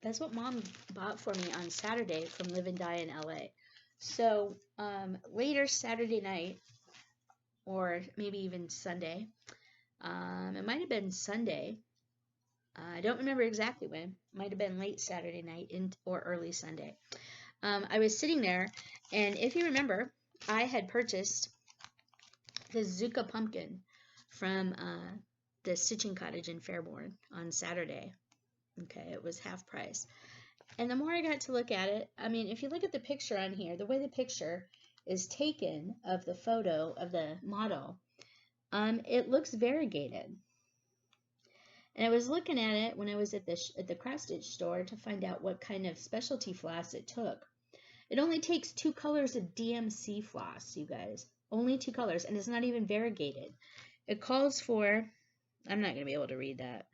that's what Mom bought for me on Saturday from Live and Die in LA. So later Saturday night, or maybe even Sunday, it might have been Sunday. I don't remember exactly when. It might have been late Saturday night or early Sunday. I was sitting there, and if you remember, I had purchased the Zucca pumpkin from the Stitching Cottage in Fairborn on Saturday. Okay, it was half price. And the more I got to look at it, I mean, if you look at the picture on here, the way the picture is taken of the photo of the model, it looks variegated. And I was looking at it when I was at the cross stitch store to find out what kind of specialty floss it took. It only takes 2 colors of DMC floss, you guys. Only 2 colors, and it's not even variegated. It calls for, I'm not going to be able to read that,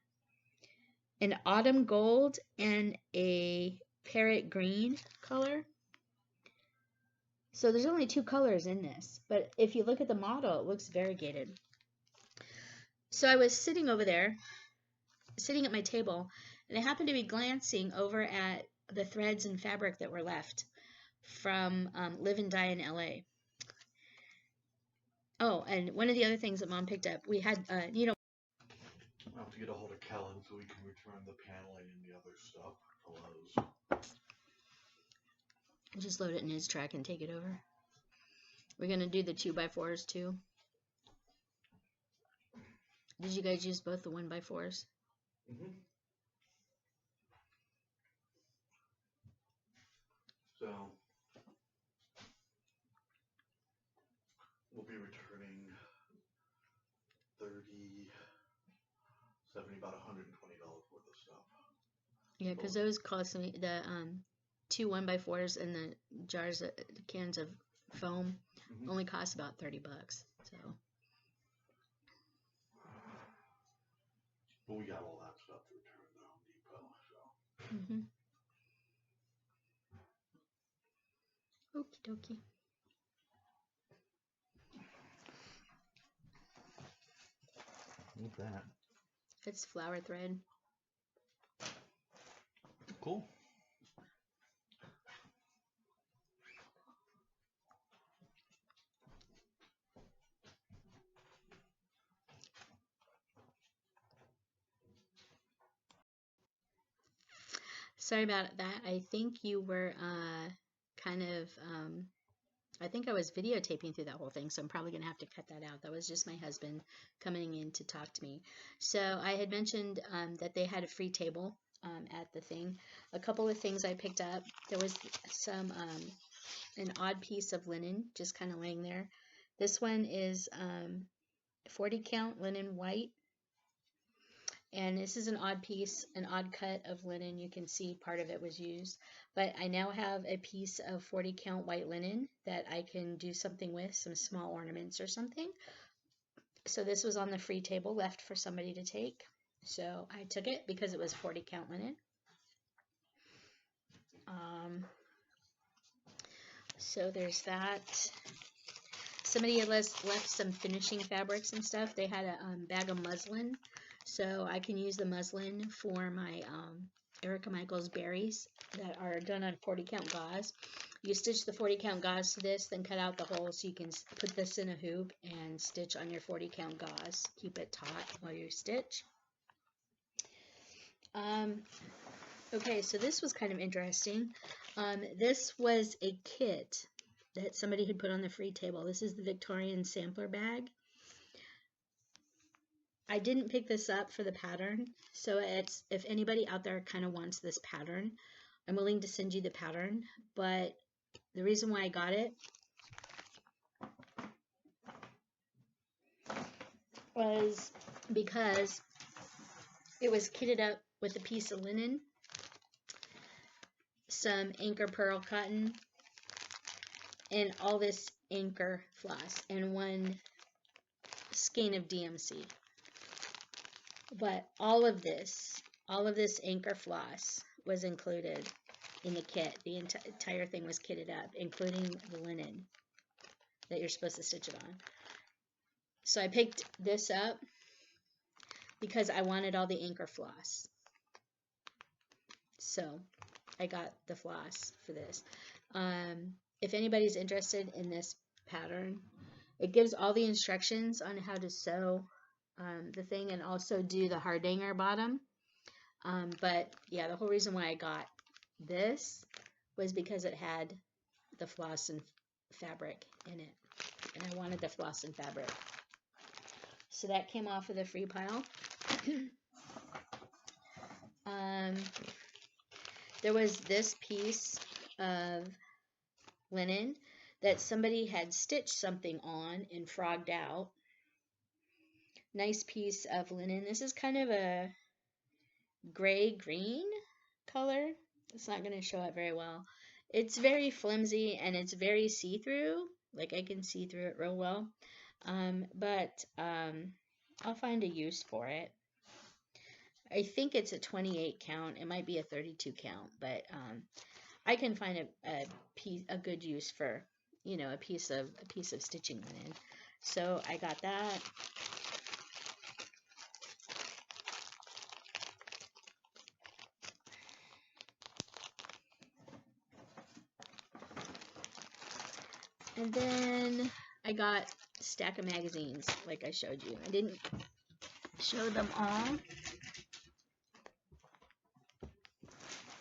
an autumn gold and a parrot green color. So there's only 2 colors in this, but if you look at the model, it looks variegated. So I was sitting over there, sitting at my table, and I happened to be glancing over at the threads and fabric that were left from Live and Die in LA. Oh, and one of the other things that Mom picked up, we had, you know, I'll have to get a hold of Kellen so we can return the paneling and the other stuff to Lowe's. Just load it in his truck and take it over. We're going to do the 2x4s too. Did you guys use both the 1x4s? Mm-hmm. So, we'll be returning 70, about $120 worth of stuff. Yeah, because those cost me, the 2 1x4s and the jars, the cans of foam, only cost about $30. So. But we got all that stuff to return to Home Depot, so. Okie dokie. What's that? It's flower thread. Cool. Sorry about that. I think you were kind of, I think I was videotaping through that whole thing, so I'm probably going to have to cut that out. That was just my husband coming in to talk to me. So I had mentioned that they had a free table at the thing. A couple of things I picked up. There was some, an odd piece of linen just kind of laying there. This one is 40 count linen white. And this is an odd piece, an odd cut of linen. You can see part of it was used. But I now have a piece of 40 count white linen that I can do something with, some small ornaments or something. So this was on the free table left for somebody to take. So I took it because it was 40 count linen. So there's that. Somebody had left some finishing fabrics and stuff. They had a bag of muslin. So I can use the muslin for my Erica Michaels berries that are done on 40 count gauze. You stitch the 40 count gauze to this, then cut out the hole so you can put this in a hoop and stitch on your 40 count gauze. Keep it taut while you stitch. Okay, so this was kind of interesting. This was a kit that somebody had put on the free table. This is the Victorian sampler bag. I didn't pick this up for the pattern, so it's, if anybody out there kind of wants this pattern, I'm willing to send you the pattern, but the reason why I got it was because it was kitted up with a piece of linen, some anchor pearl cotton, and all this anchor floss, and one skein of DMC. But all of this anchor floss was included in the kit. The entire thing was kitted up, including the linen that you're supposed to stitch it on. So I picked this up because I wanted all the anchor floss. So I got the floss for this. If anybody's interested in this pattern, it gives all the instructions on how to sew the thing and also do the hardanger bottom. But yeah, the whole reason why I got this was because it had the floss and fabric in it, and I wanted the floss and fabric. So that came off of the free pile. There was this piece of linen that somebody had stitched something on and frogged out. Nice piece of linen. This is kind of a gray-green color. It's not going to show up very well. It's very flimsy and it's very see-through. Like I can see through it real well. But I'll find a use for it. I think it's a 28 count. It might be a 32 count, but I can find a good use for, you know, a piece of stitching linen. So I got that. And then I got a stack of magazines, like I showed you. I didn't show them all.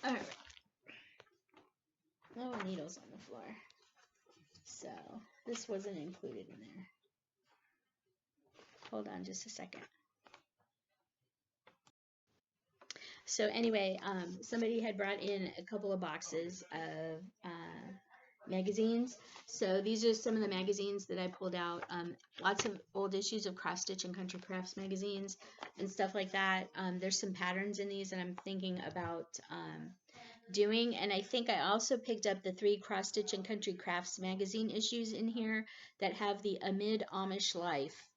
Alright. No needles on the floor. So, this wasn't included in there. Hold on just a second. So anyway, somebody had brought in a couple of boxes of magazines. So these are some of the magazines that I pulled out. Lots of old issues of Cross Stitch and Country Crafts magazines and stuff like that. There's some patterns in these that I'm thinking about doing, and I think I also picked up the 3 Cross Stitch and Country Crafts magazine issues in here that have the Amid Amish Life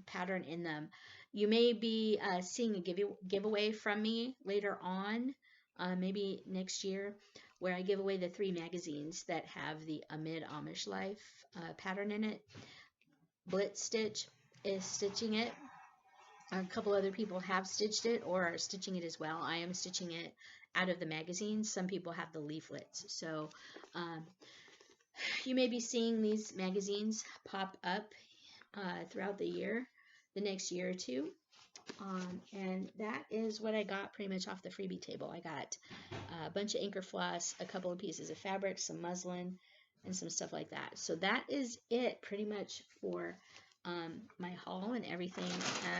pattern in them. You may be seeing a giveaway from me later on, maybe next year, where I give away the 3 magazines that have the Amid Amish Life pattern in it. Blitz Stitch is stitching it. A couple other people have stitched it or are stitching it as well. I am stitching it out of the magazines. Some people have the leaflets. So you may be seeing these magazines pop up throughout the year, the next year or two. And that is is what I got pretty much off the freebie table. I got a bunch of anchor floss, a couple of pieces of fabric, some muslin, and some stuff like that. So that is it pretty much for my haul and everything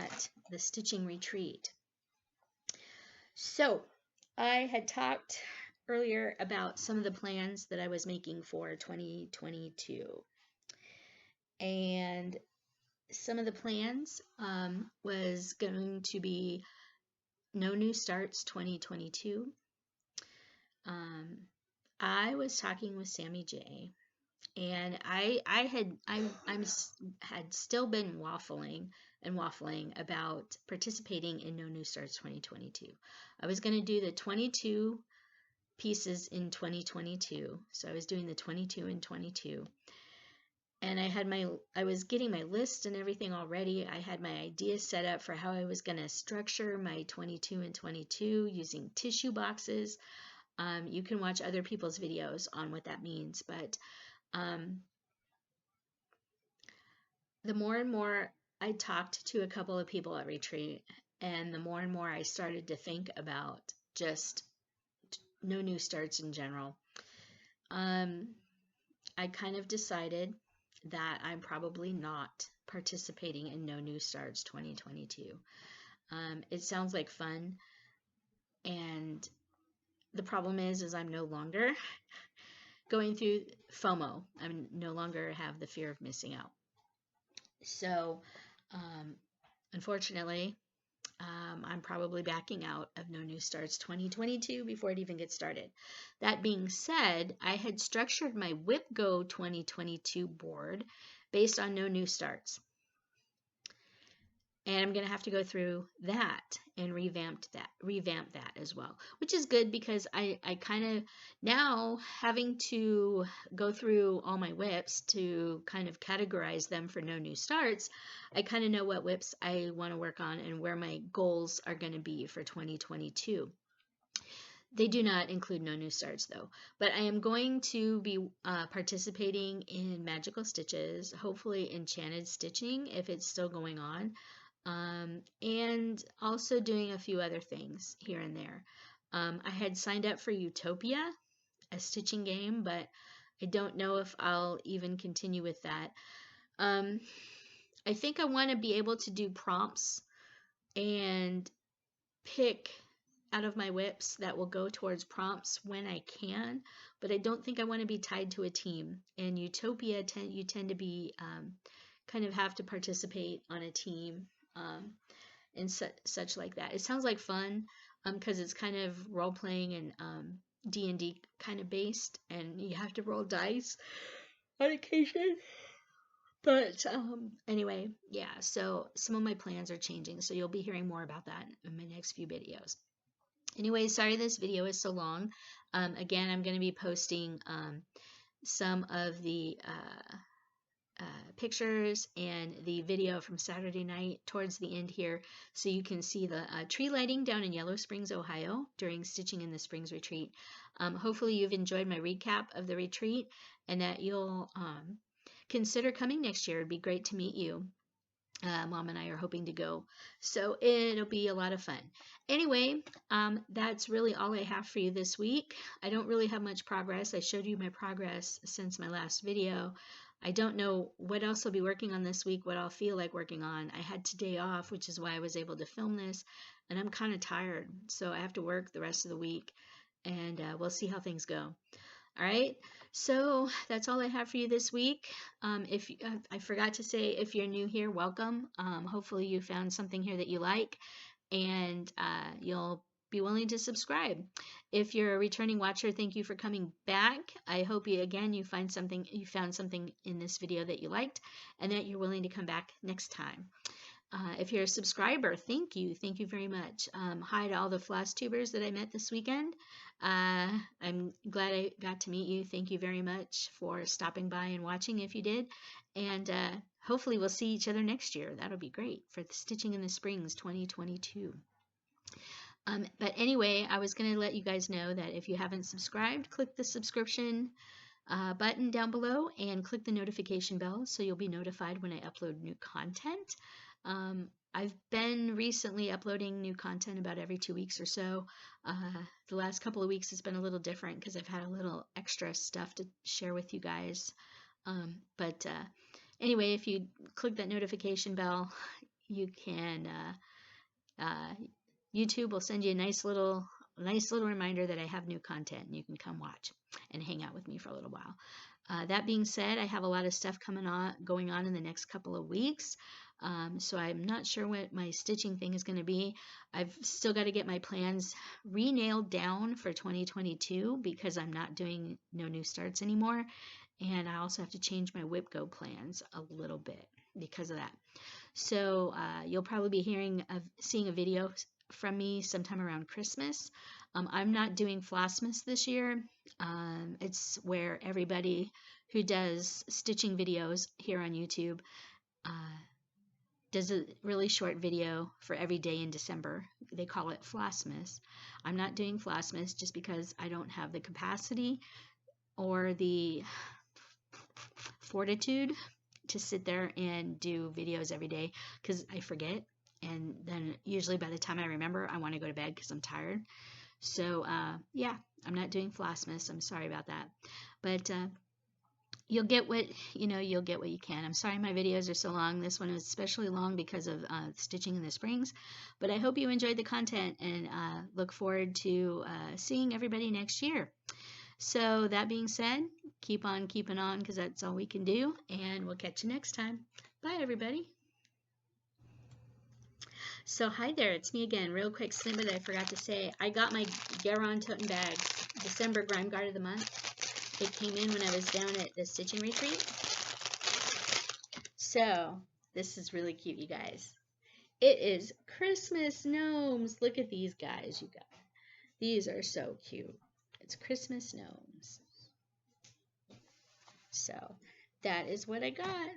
at the stitching retreat. So I had talked earlier about some of the plans that I was making for 2022. And some of the plans was going to be no new starts 2022. I was talking with Sammy J, and I had still been waffling about participating in No New Starts 2022. I was going to do the 22 pieces in 2022, so I was doing the 22 in 22. And I was getting my list and everything already. I had my idea set up for how I was going to structure my 22 and 22 using tissue boxes. You can watch other people's videos on what that means, but the more and more I talked to a couple of people at retreat, and the more and more I started to think about just no new starts in general, I kind of decided that I'm probably not participating in No New Starts 2022. It sounds like fun, and the problem is I'm no longer going through FOMO. I no longer have the fear of missing out. So, unfortunately, I'm probably backing out of No New Starts 2022 before it even gets started. That being said, I had structured my Whip Go 2022 board based on No New Starts. And I'm going to have to go through that and revamp that as well, which is good because I kind of now having to go through all my whips to kind of categorize them for no new starts. I kind of know what whips I want to work on and where my goals are going to be for 2022. They do not include no new starts though, but I am going to be participating in Magical Stitches, hopefully Enchanted Stitching if it's still going on. And also doing a few other things here and there. I had signed up for Utopia, a stitching game, but I don't know if I'll even continue with that. I think I want to be able to do prompts and pick out of my whips that will go towards prompts when I can, but I don't think I want to be tied to a team. In Utopia, you tend to be kind of have to participate on a team. And such like that. It sounds like fun because it's kind of role-playing and D&D kind of based, and you have to roll dice on occasion. But anyway, yeah, so some of my plans are changing, so you'll be hearing more about that in my next few videos. Anyway, sorry this video is so long. Again, I'm going to be posting some of the pictures and the video from Saturday night towards the end here, so you can see the tree lighting down in Yellow Springs, Ohio during Stitching in the Springs retreat. Hopefully you've enjoyed my recap of the retreat and that you'll consider coming next year. It'd be great to meet you. Mom and I are hoping to go, so it'll be a lot of fun. Anyway, that's really all I have for you this week. I don't really have much progress. I showed you my progress since my last video. I don't know what else I'll be working on this week, what I'll feel like working on. I had today off, which is why I was able to film this, and I'm kind of tired, so I have to work the rest of the week, and we'll see how things go. All right, so that's all I have for you this week. If I forgot to say, if you're new here, welcome. Hopefully you found something here that you like, and you'll be willing to subscribe. If you're a returning watcher, thank you for coming back. I hope you found something in this video that you liked, and that you're willing to come back next time. If you're a subscriber, thank you very much. Hi to all the FlossTubers that I met this weekend. I'm glad I got to meet you. Thank you very much for stopping by and watching if you did, and hopefully we'll see each other next year. That'll be great for the Stitching in the Springs 2022. But anyway, I was going to let you guys know that if you haven't subscribed, click the subscription button down below and click the notification bell so you'll be notified when I upload new content. I've been recently uploading new content about every 2 weeks or so. The last couple of weeks has been a little different because I've had a little extra stuff to share with you guys. But anyway, if you click that notification bell, you can YouTube will send you a nice little reminder that I have new content, and you can come watch and hang out with me for a little while. That being said, I have a lot of stuff going on in the next couple of weeks. So I'm not sure what my stitching thing is going to be. I've still got to get my plans re-nailed down for 2022 because I'm not doing no new starts anymore. And I also have to change my Whip Go plans a little bit because of that. So you'll probably be seeing a video from me sometime around Christmas. I'm not doing Flossmas this year. It's where everybody who does stitching videos here on YouTube does a really short video for every day in December. They call it Flossmas. I'm not doing Flossmas just because I don't have the capacity or the fortitude to sit there and do videos every day because I forget, and then usually by the time I remember, I want to go to bed because I'm tired. So yeah, I'm not doing Flossmas. I'm sorry about that, but you'll get what you can. I'm sorry my videos are so long. This one is especially long because of stitching in the springs, but I hope you enjoyed the content and look forward to seeing everybody next year. So that being said, keep on keeping on because that's all we can do, and we'll catch you next time. Bye, everybody. So hi there, it's me again. Real quick snippet I forgot to say. I got my Garon Toten Bags, December Grime Guard of the Month. It came in when I was down at the stitching retreat. So this is really cute, you guys. It is Christmas gnomes. Look at these guys, you guys. These are so cute. It's Christmas gnomes. So that is what I got.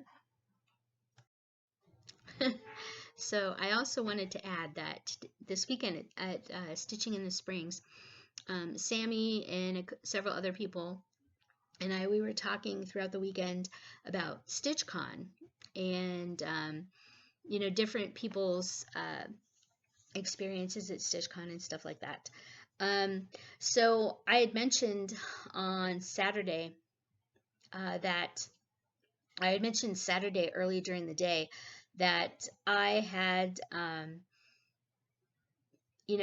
So I also wanted to add that this weekend at Stitching in the Springs, Sammy and several other people and we were talking throughout the weekend about StitchCon and different people's experiences at StitchCon and stuff like that. So I had mentioned on Saturday early during the day that I had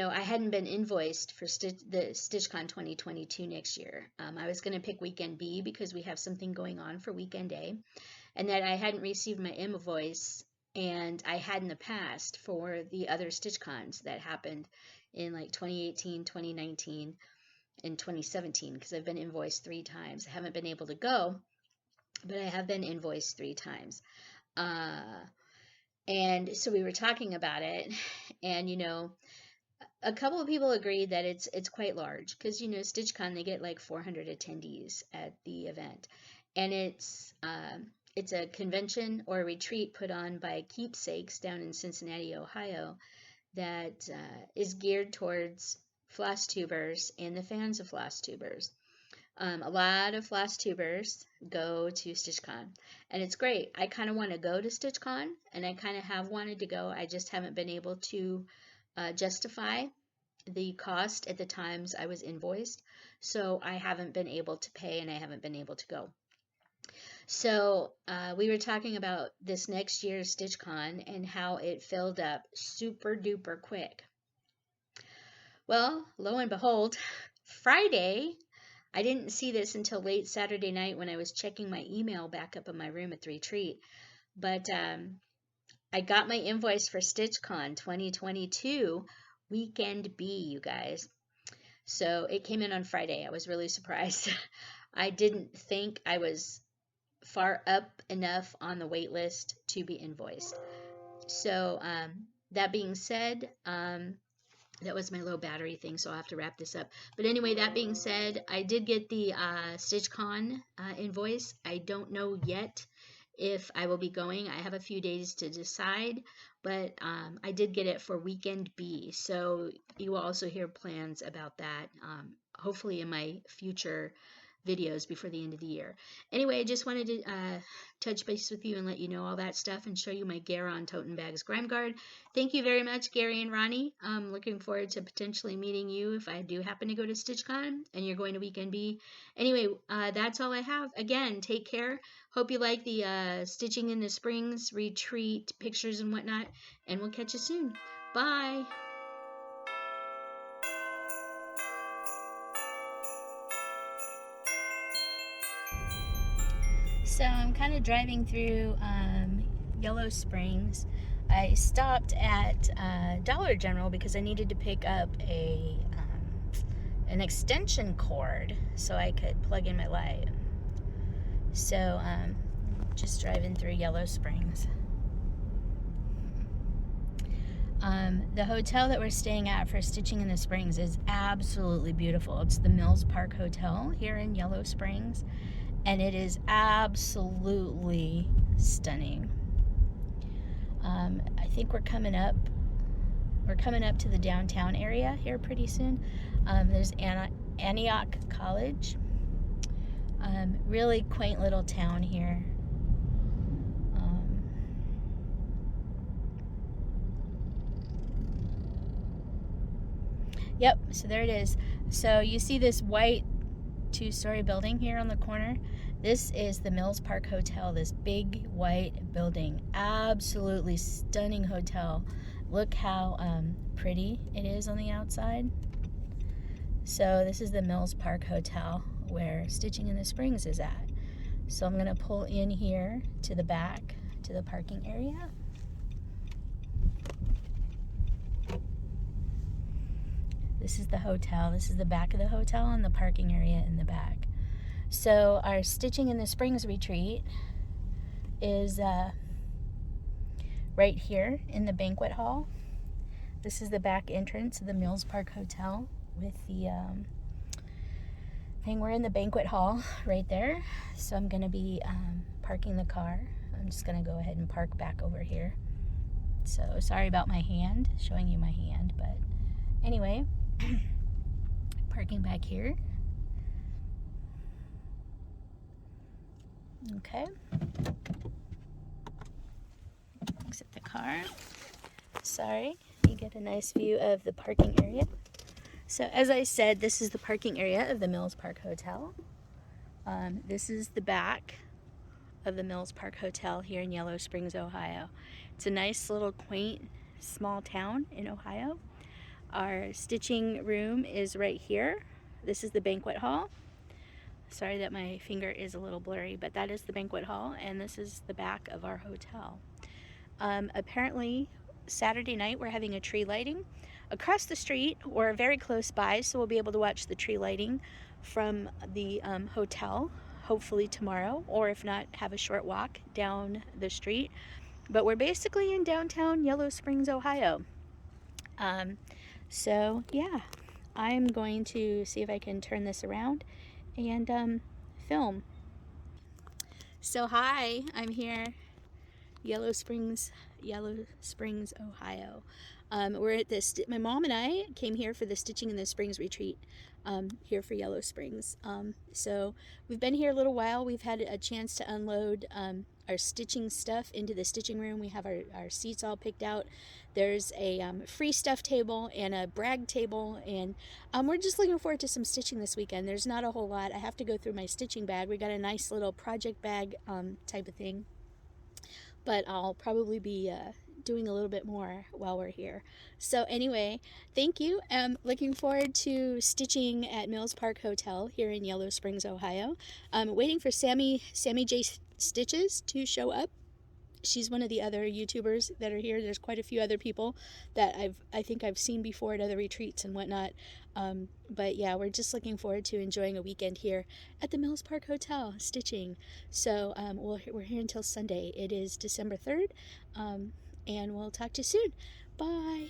I hadn't been invoiced for the StitchCon 2022 next year. I was going to pick weekend B because we have something going on for weekend A, and that I hadn't received my invoice, and I had in the past for the other StitchCons that happened in like 2018, 2019, and 2017 because I've been invoiced 3 times. I haven't been able to go, but I have been invoiced 3 times. And so we were talking about it, and a couple of people agreed that it's quite large because StitchCon, they get like 400 attendees at the event, and it's a convention or a retreat put on by Keepsakes down in Cincinnati, Ohio, that is geared towards FlossTubers and the fans of FlossTubers. A lot of FlossTubers go to StitchCon, and it's great. I kind of want to go to StitchCon, and I kind of have wanted to go. I just haven't been able to justify the cost at the times I was invoiced, so I haven't been able to pay, and I haven't been able to go. So we were talking about this next year's StitchCon and how it filled up super duper quick. Well, lo and behold, Friday, I didn't see this until late Saturday night when I was checking my email back up in my room at the retreat, but I got my invoice for StitchCon 2022 weekend B, you guys. So it came in on Friday. I was really surprised. I didn't think I was far up enough on the wait list to be invoiced. So that being said, that was my low battery thing, so I'll have to wrap this up. But anyway, that being said, I did get the StitchCon invoice. I don't know yet if I will be going. I have a few days to decide, but I did get it for weekend B, so you will also hear plans about that, hopefully in my future videos before the end of the year. Anyway, I just wanted to touch base with you and let you know all that stuff and show you my Garon Toten Bags Grime Guard. Thank you very much, Gary and Ronnie. I'm looking forward to potentially meeting you if I do happen to go to StitchCon and you're going to Weekend B. Anyway, that's all I have. Again, take care. Hope you like the Stitching in the Springs retreat pictures and whatnot, and we'll catch you soon. Bye. So I'm kind of driving through Yellow Springs. I stopped at Dollar General because I needed to pick up an extension cord so I could plug in my light. So just driving through Yellow Springs. The hotel that we're staying at for Stitching in the Springs is absolutely beautiful. It's the Mills Park Hotel here in Yellow Springs, and it is absolutely stunning. I think we're coming up to the downtown area here pretty soon. There's Antioch College. Really quaint little town here. Yep, so there it is. So you see this white 2-story building here on the corner? This is the Mills Park Hotel, this big white building. Absolutely stunning hotel. Look how pretty it is on the outside. So this is the Mills Park Hotel where Stitching in the Springs is at. So I'm going to pull in here to the back, to the parking area. This is the hotel. This is the back of the hotel and the parking area in the back. So our Stitching in the Springs retreat is right here in the banquet hall. This is the back entrance of the Mills Park Hotel with the thing. We're in the banquet hall right there. So I'm going to be parking the car. I'm just going to go ahead and park back over here. So sorry about my hand, showing you my hand, but anyway, parking back here. Okay. Exit the car. Sorry, you get a nice view of the parking area. So as I said, this is the parking area of the Mills Park Hotel. This is the back of the Mills Park Hotel here in Yellow Springs, Ohio. It's a nice little quaint small town in Ohio. Our stitching room is right here. This is the banquet hall. Sorry that my finger is a little blurry, but that is the banquet hall, and this is the back of our hotel. Apparently, Saturday night we're having a tree lighting across the street or very close by, so we'll be able to watch the tree lighting from the hotel, hopefully tomorrow, or if not, have a short walk down the street. But we're basically in downtown Yellow Springs, Ohio. So yeah, I'm going to see if I can turn this around and film. So hi, I'm here, Yellow Springs, Ohio. We're at this. My mom and I came here for the Stitching in the Springs retreat here for Yellow Springs. So we've been here a little while. We've had a chance to unload our stitching stuff into the stitching room. We have our seats all picked out. There's a free stuff table and a brag table, and we're just looking forward to some stitching this weekend. There's not a whole lot. I have to go through my stitching bag. We got a nice little project bag type of thing, but I'll probably be doing a little bit more while we're here. So anyway, thank you. I'm looking forward to stitching at Mills Park Hotel here in Yellow Springs, Ohio. I'm waiting for Sammy J Stitches to show up. She's one of the other YouTubers that are here. There's quite a few other people that I think I've seen before at other retreats and whatnot. But yeah, we're just looking forward to enjoying a weekend here at the Mills Park Hotel stitching. So we're here until Sunday. It is December 3rd, and we'll talk to you soon. Bye.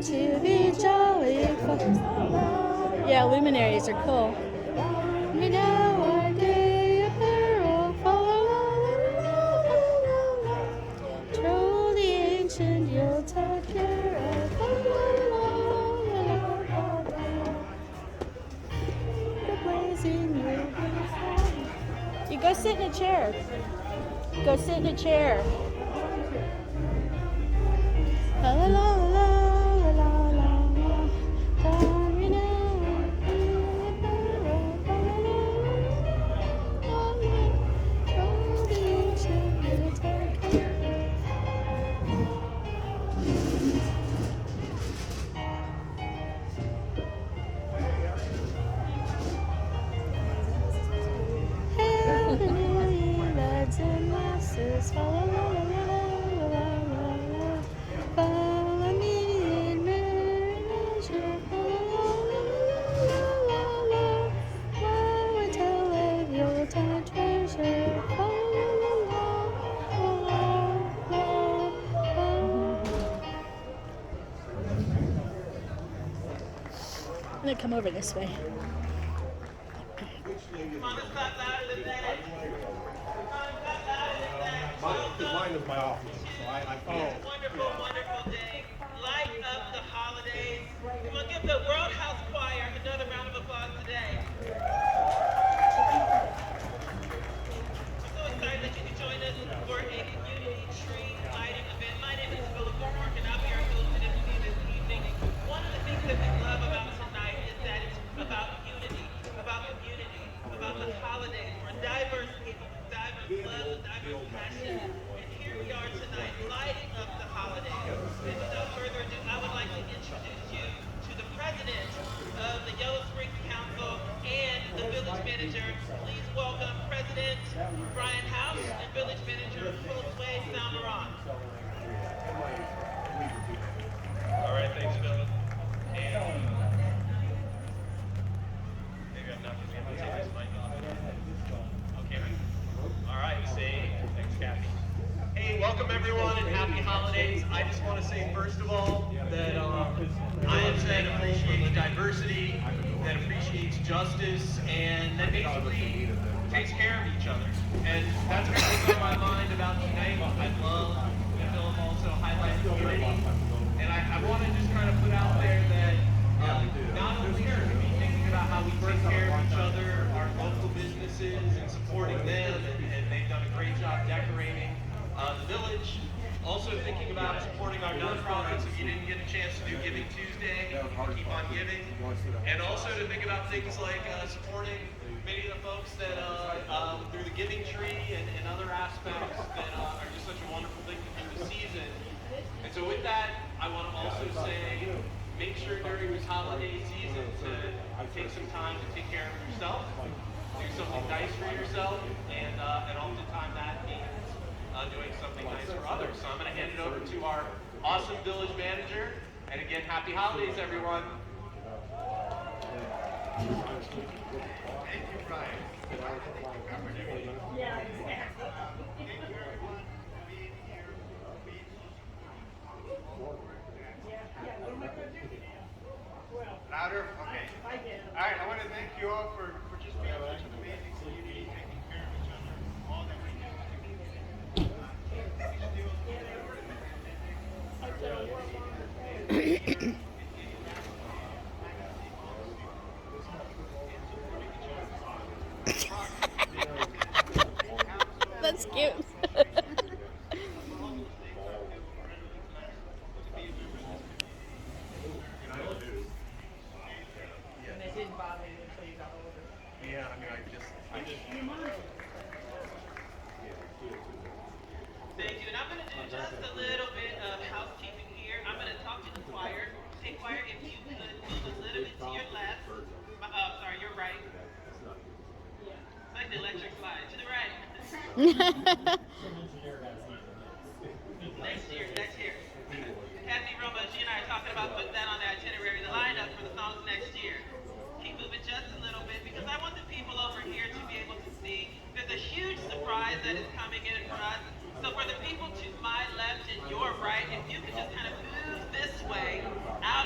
fun to be jolly. Yeah, luminaries are cool. You know our gay apparel. Troll the ancient Yuletide carol. The blazing you go sit in a chair. Go sit in a chair. La la la la la la la. Hail the new year, lads and lasses. La la la la la la la la. Follow me in merry measure. La la la la. While we tell of Yuletide treasure. La la la la la la. I'm gonna come over this way. Come on, let's clap louder than that. Mine is my office, so I can't. Wonderful, wonderful day. Light up the holidays. Come on, give the World House Choir another round of applause today. I'm so excited that you can join us for a community tree lighting event. My name is Philip O'Rourke, and I'll be your host for this evening. One of the things that we love about tonight is that it's about unity, about community, about the holidays. We're diverse people, diverse love, diverse passion. And here we are tonight, lighting up the holidays. And without further ado, I would like to introduce you to the president of the Yellow Springs Council and the village manager. Please welcome President Brian House and village manager Josue Salmaron. All right, thanks, Philip. And maybe I'm not going to be able to take this mic off. Okay. All right, say thanks, Kathy. Hey, welcome everyone and happy holidays. I just want to say first of all that I am that appreciates diversity, that appreciates justice, and that basically takes care of each other. And that's what's on my mind about tonight. I love that Philip also highlighted unity. And I want to just kind of put out there that not only should we be thinking about how we take care of each other, our local businesses, and supporting them, and they've done a great job decorating the village. Also thinking about supporting our nonprofits. If you didn't get a chance to do Giving Tuesday, you can keep on giving. And also to think about things like supporting many of the folks that through the Giving Tree and other aspects that are just such a wonderful thing to do this season. And so with that, I want to also say, make sure during this holiday season to take some time to take care of yourself, do something nice for yourself, and oftentimes that means doing something nice for others. So I'm going to hand it over to our awesome village manager. And again, happy holidays, everyone. Thank you, Brian. Yeah. Louder? Okay. All right, I want to thank you all for just being such an amazing community, taking care of each other, all that we do. That's cute. Thank you, and I'm going to do just a little bit of housekeeping here. I'm going to talk to the choir. Hey, choir, if you could move a little bit to your left. Sorry, your right. It's like the electric slide. To the right. Next year. Kathy Roma, she and I are talking about putting that on the itinerary, the lineup for the songs next year. Keep moving just a little bit because I want the people over here to be able to see there's a huge surprise that is coming in for us. So for the people to my left and your right, if you could just kind of move this way, out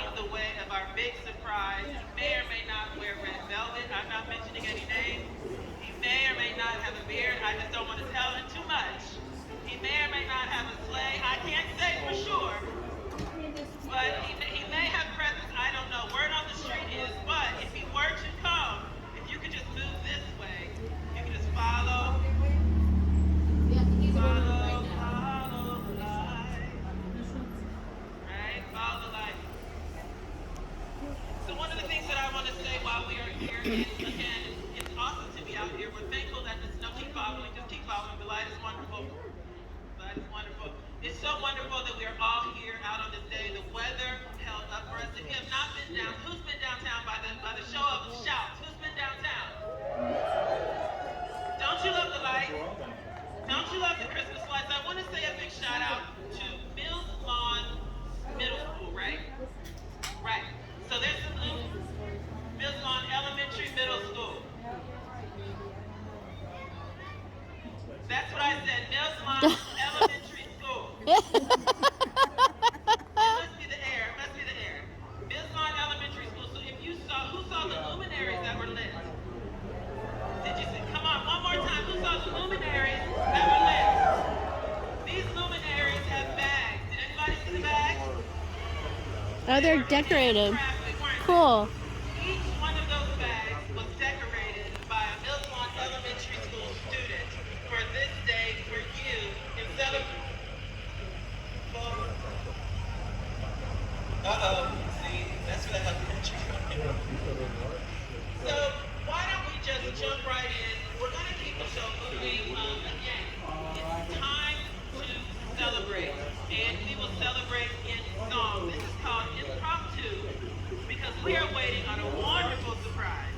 wonderful that we are all here out on this day. The weather held up for us. If you have not been down, who's been downtown by the show of shouts? Who's been downtown? Don't you love the lights? Don't you love the Christmas lights? I want to say a big shout out to Mills Lawn Middle School, right? Right. So there's some new Mills Lawn Elementary Middle School. That's what I said. Mills Lawn Elementary School. It must be the air. It must be the air. Mills Lawn Elementary School. So if you saw, who saw the luminaries that were lit? Did you see? Come on, one more time. Who saw the luminaries that were lit? These luminaries have bags. Did anybody see the bags? Oh, they're decorated. Cool. Each one of those bags was decorated by a Mills Lawn Elementary School student for this day for you in celebration. See, that's for the elementary. So why don't we just jump right in? We're gonna keep the show moving. Again, it's time to celebrate, and we will celebrate in song. This is called impromptu because we are waiting on a wonderful surprise.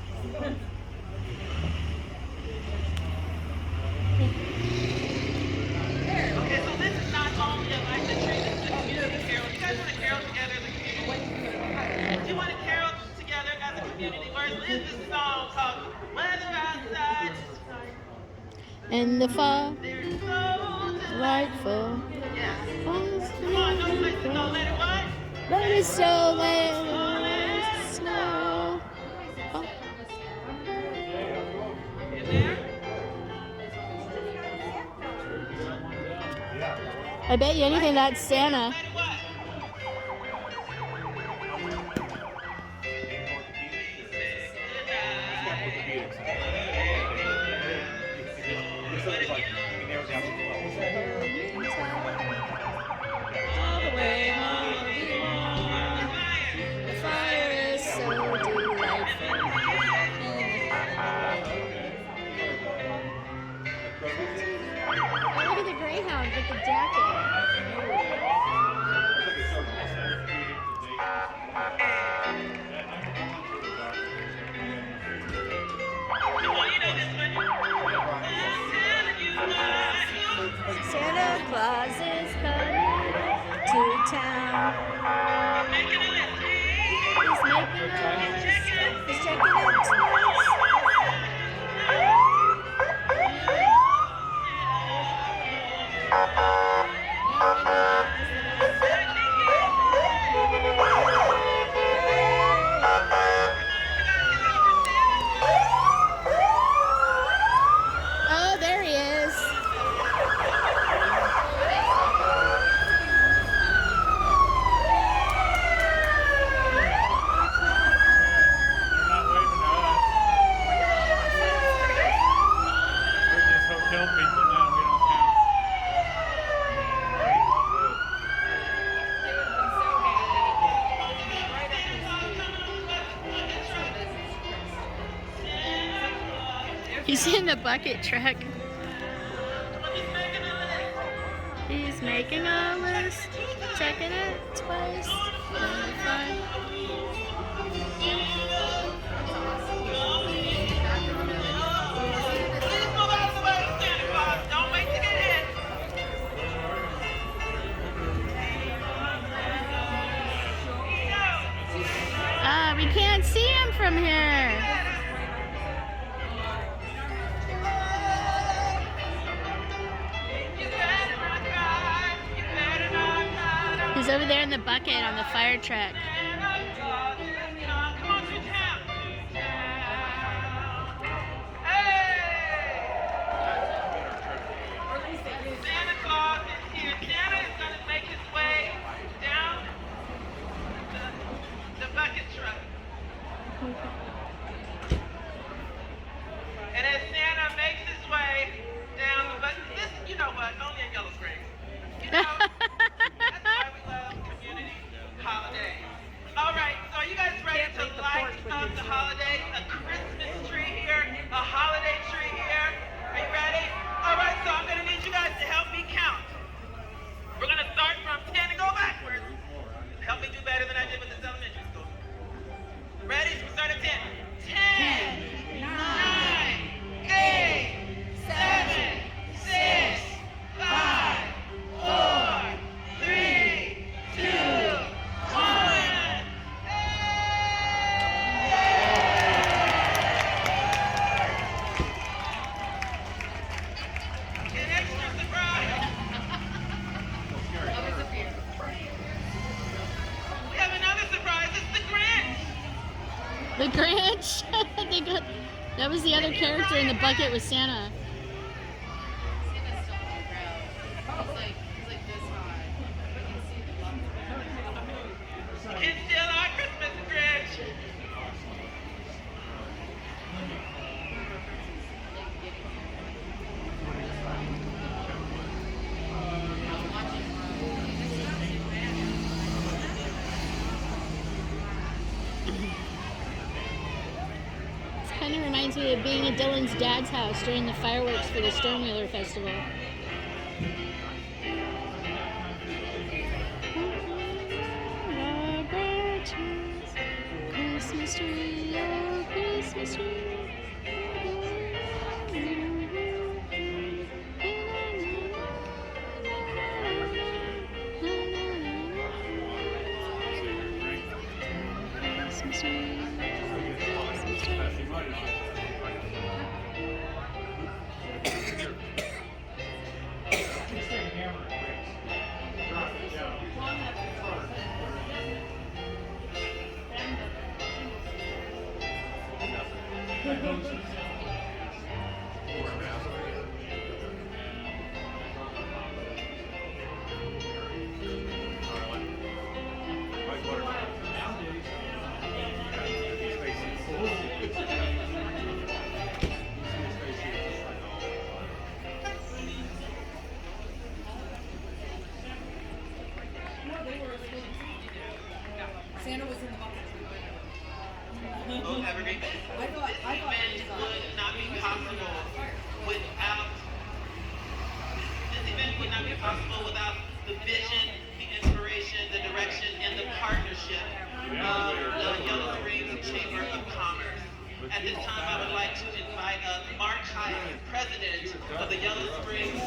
Okay, so this is not only a light the tree, this is a community carol. You guys want to carol together as a community? Do you want to carol together as a community? Or is this song called Weather Outside? And the fall, There's so delightful. yeah. Come on, no place to go. Let it what? Let it snow, let it snow. Oh. In there? I bet you anything that's Santa. Let it what? All the way home. The fire is so delightful. Oh, look at the Greyhound with the jacket. Santa Claus is coming to town. He's making a list. He's checking it twice. Oh, there he is. They're not waving to us. We're just hotel people now. We don't count. He's in the bucket truck. He's making a list, checking it twice. Don't wait to get in. Ah, we can't see him from here. He's over there in the bucket on the fire truck. Come on to town. Santa Claus is here. Santa is going to make his way down the bucket truck. And as Santa makes his way down the bucket, this, you know what, only in Yellow Springs. You know, that's why we love community holidays. The Grinch. They got. That was the other character in the bucket with Santa. It's still our Christmas Grinch. Kind of reminds me of being at Dylan's dad's house during the fireworks for the Stonewheeler Festival. Christmas tree, oh Christmas tree. Christmas tree. Santa was in the bucket. Oh, have a great day. I thought This event would not be possible without. This event would not be possible without the vision, the inspiration, the direction, and the partnership of the Yellow Springs Chamber of Commerce. At this time, I would like to invite up Mark Hyatt, President of the Yellow Springs.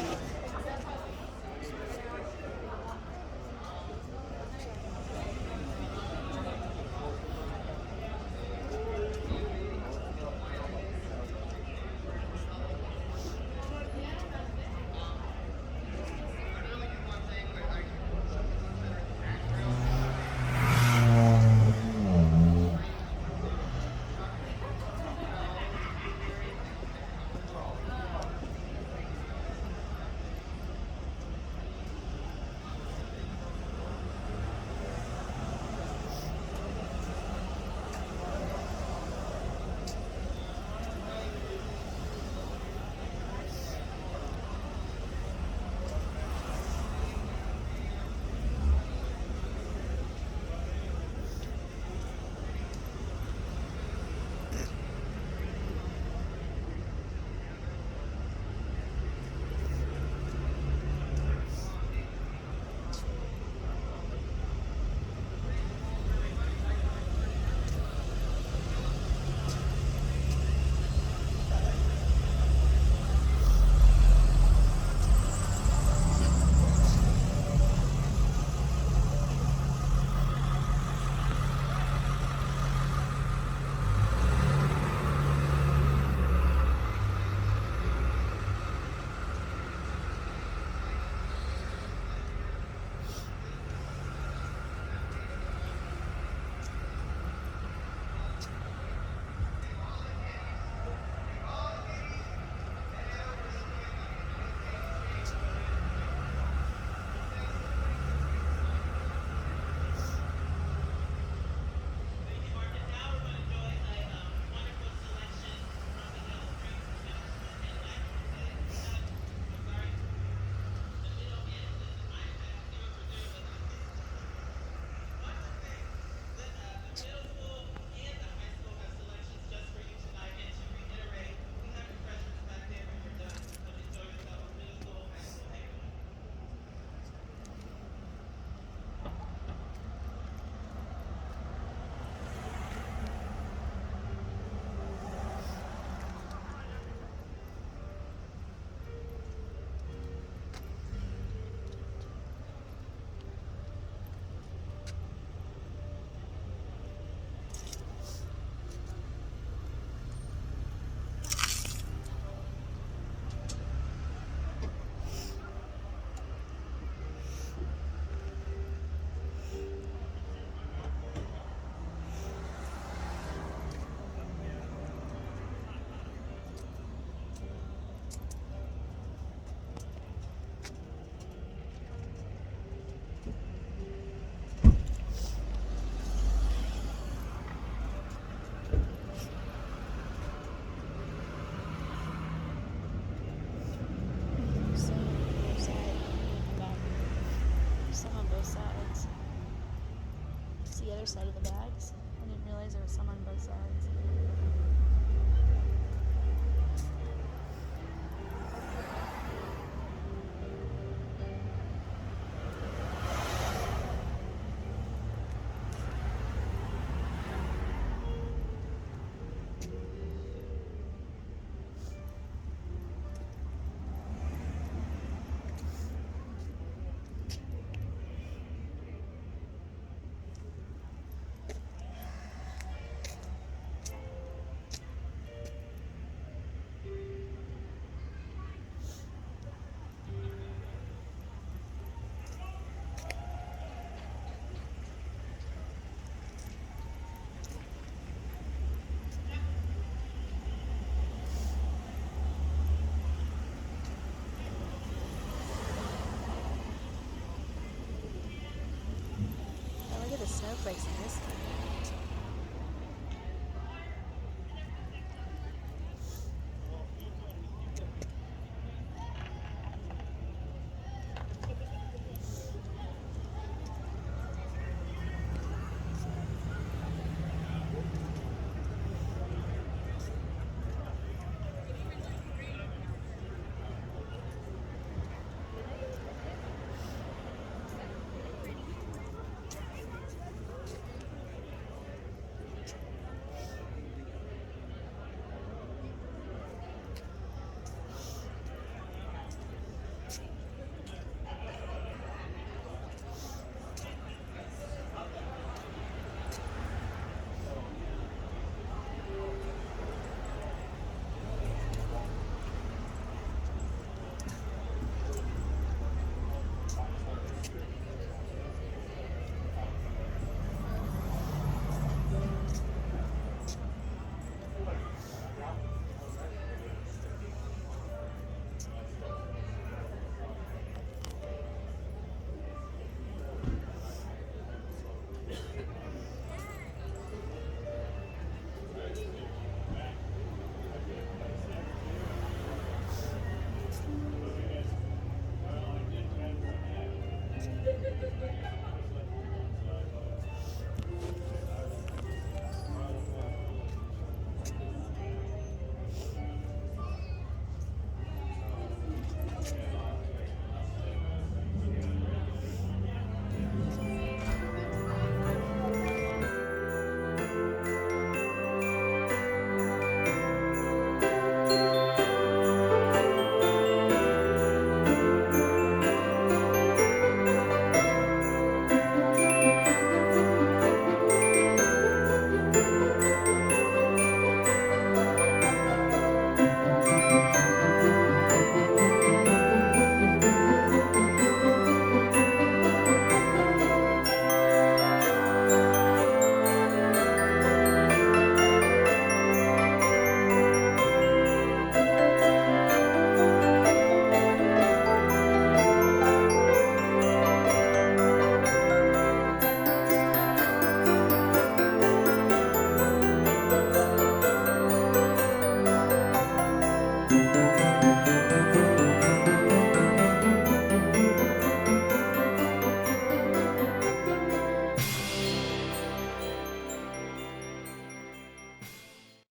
the other side of the bags. I didn't realize there was some on both sides. Oh, look at the snowflakes in this thing.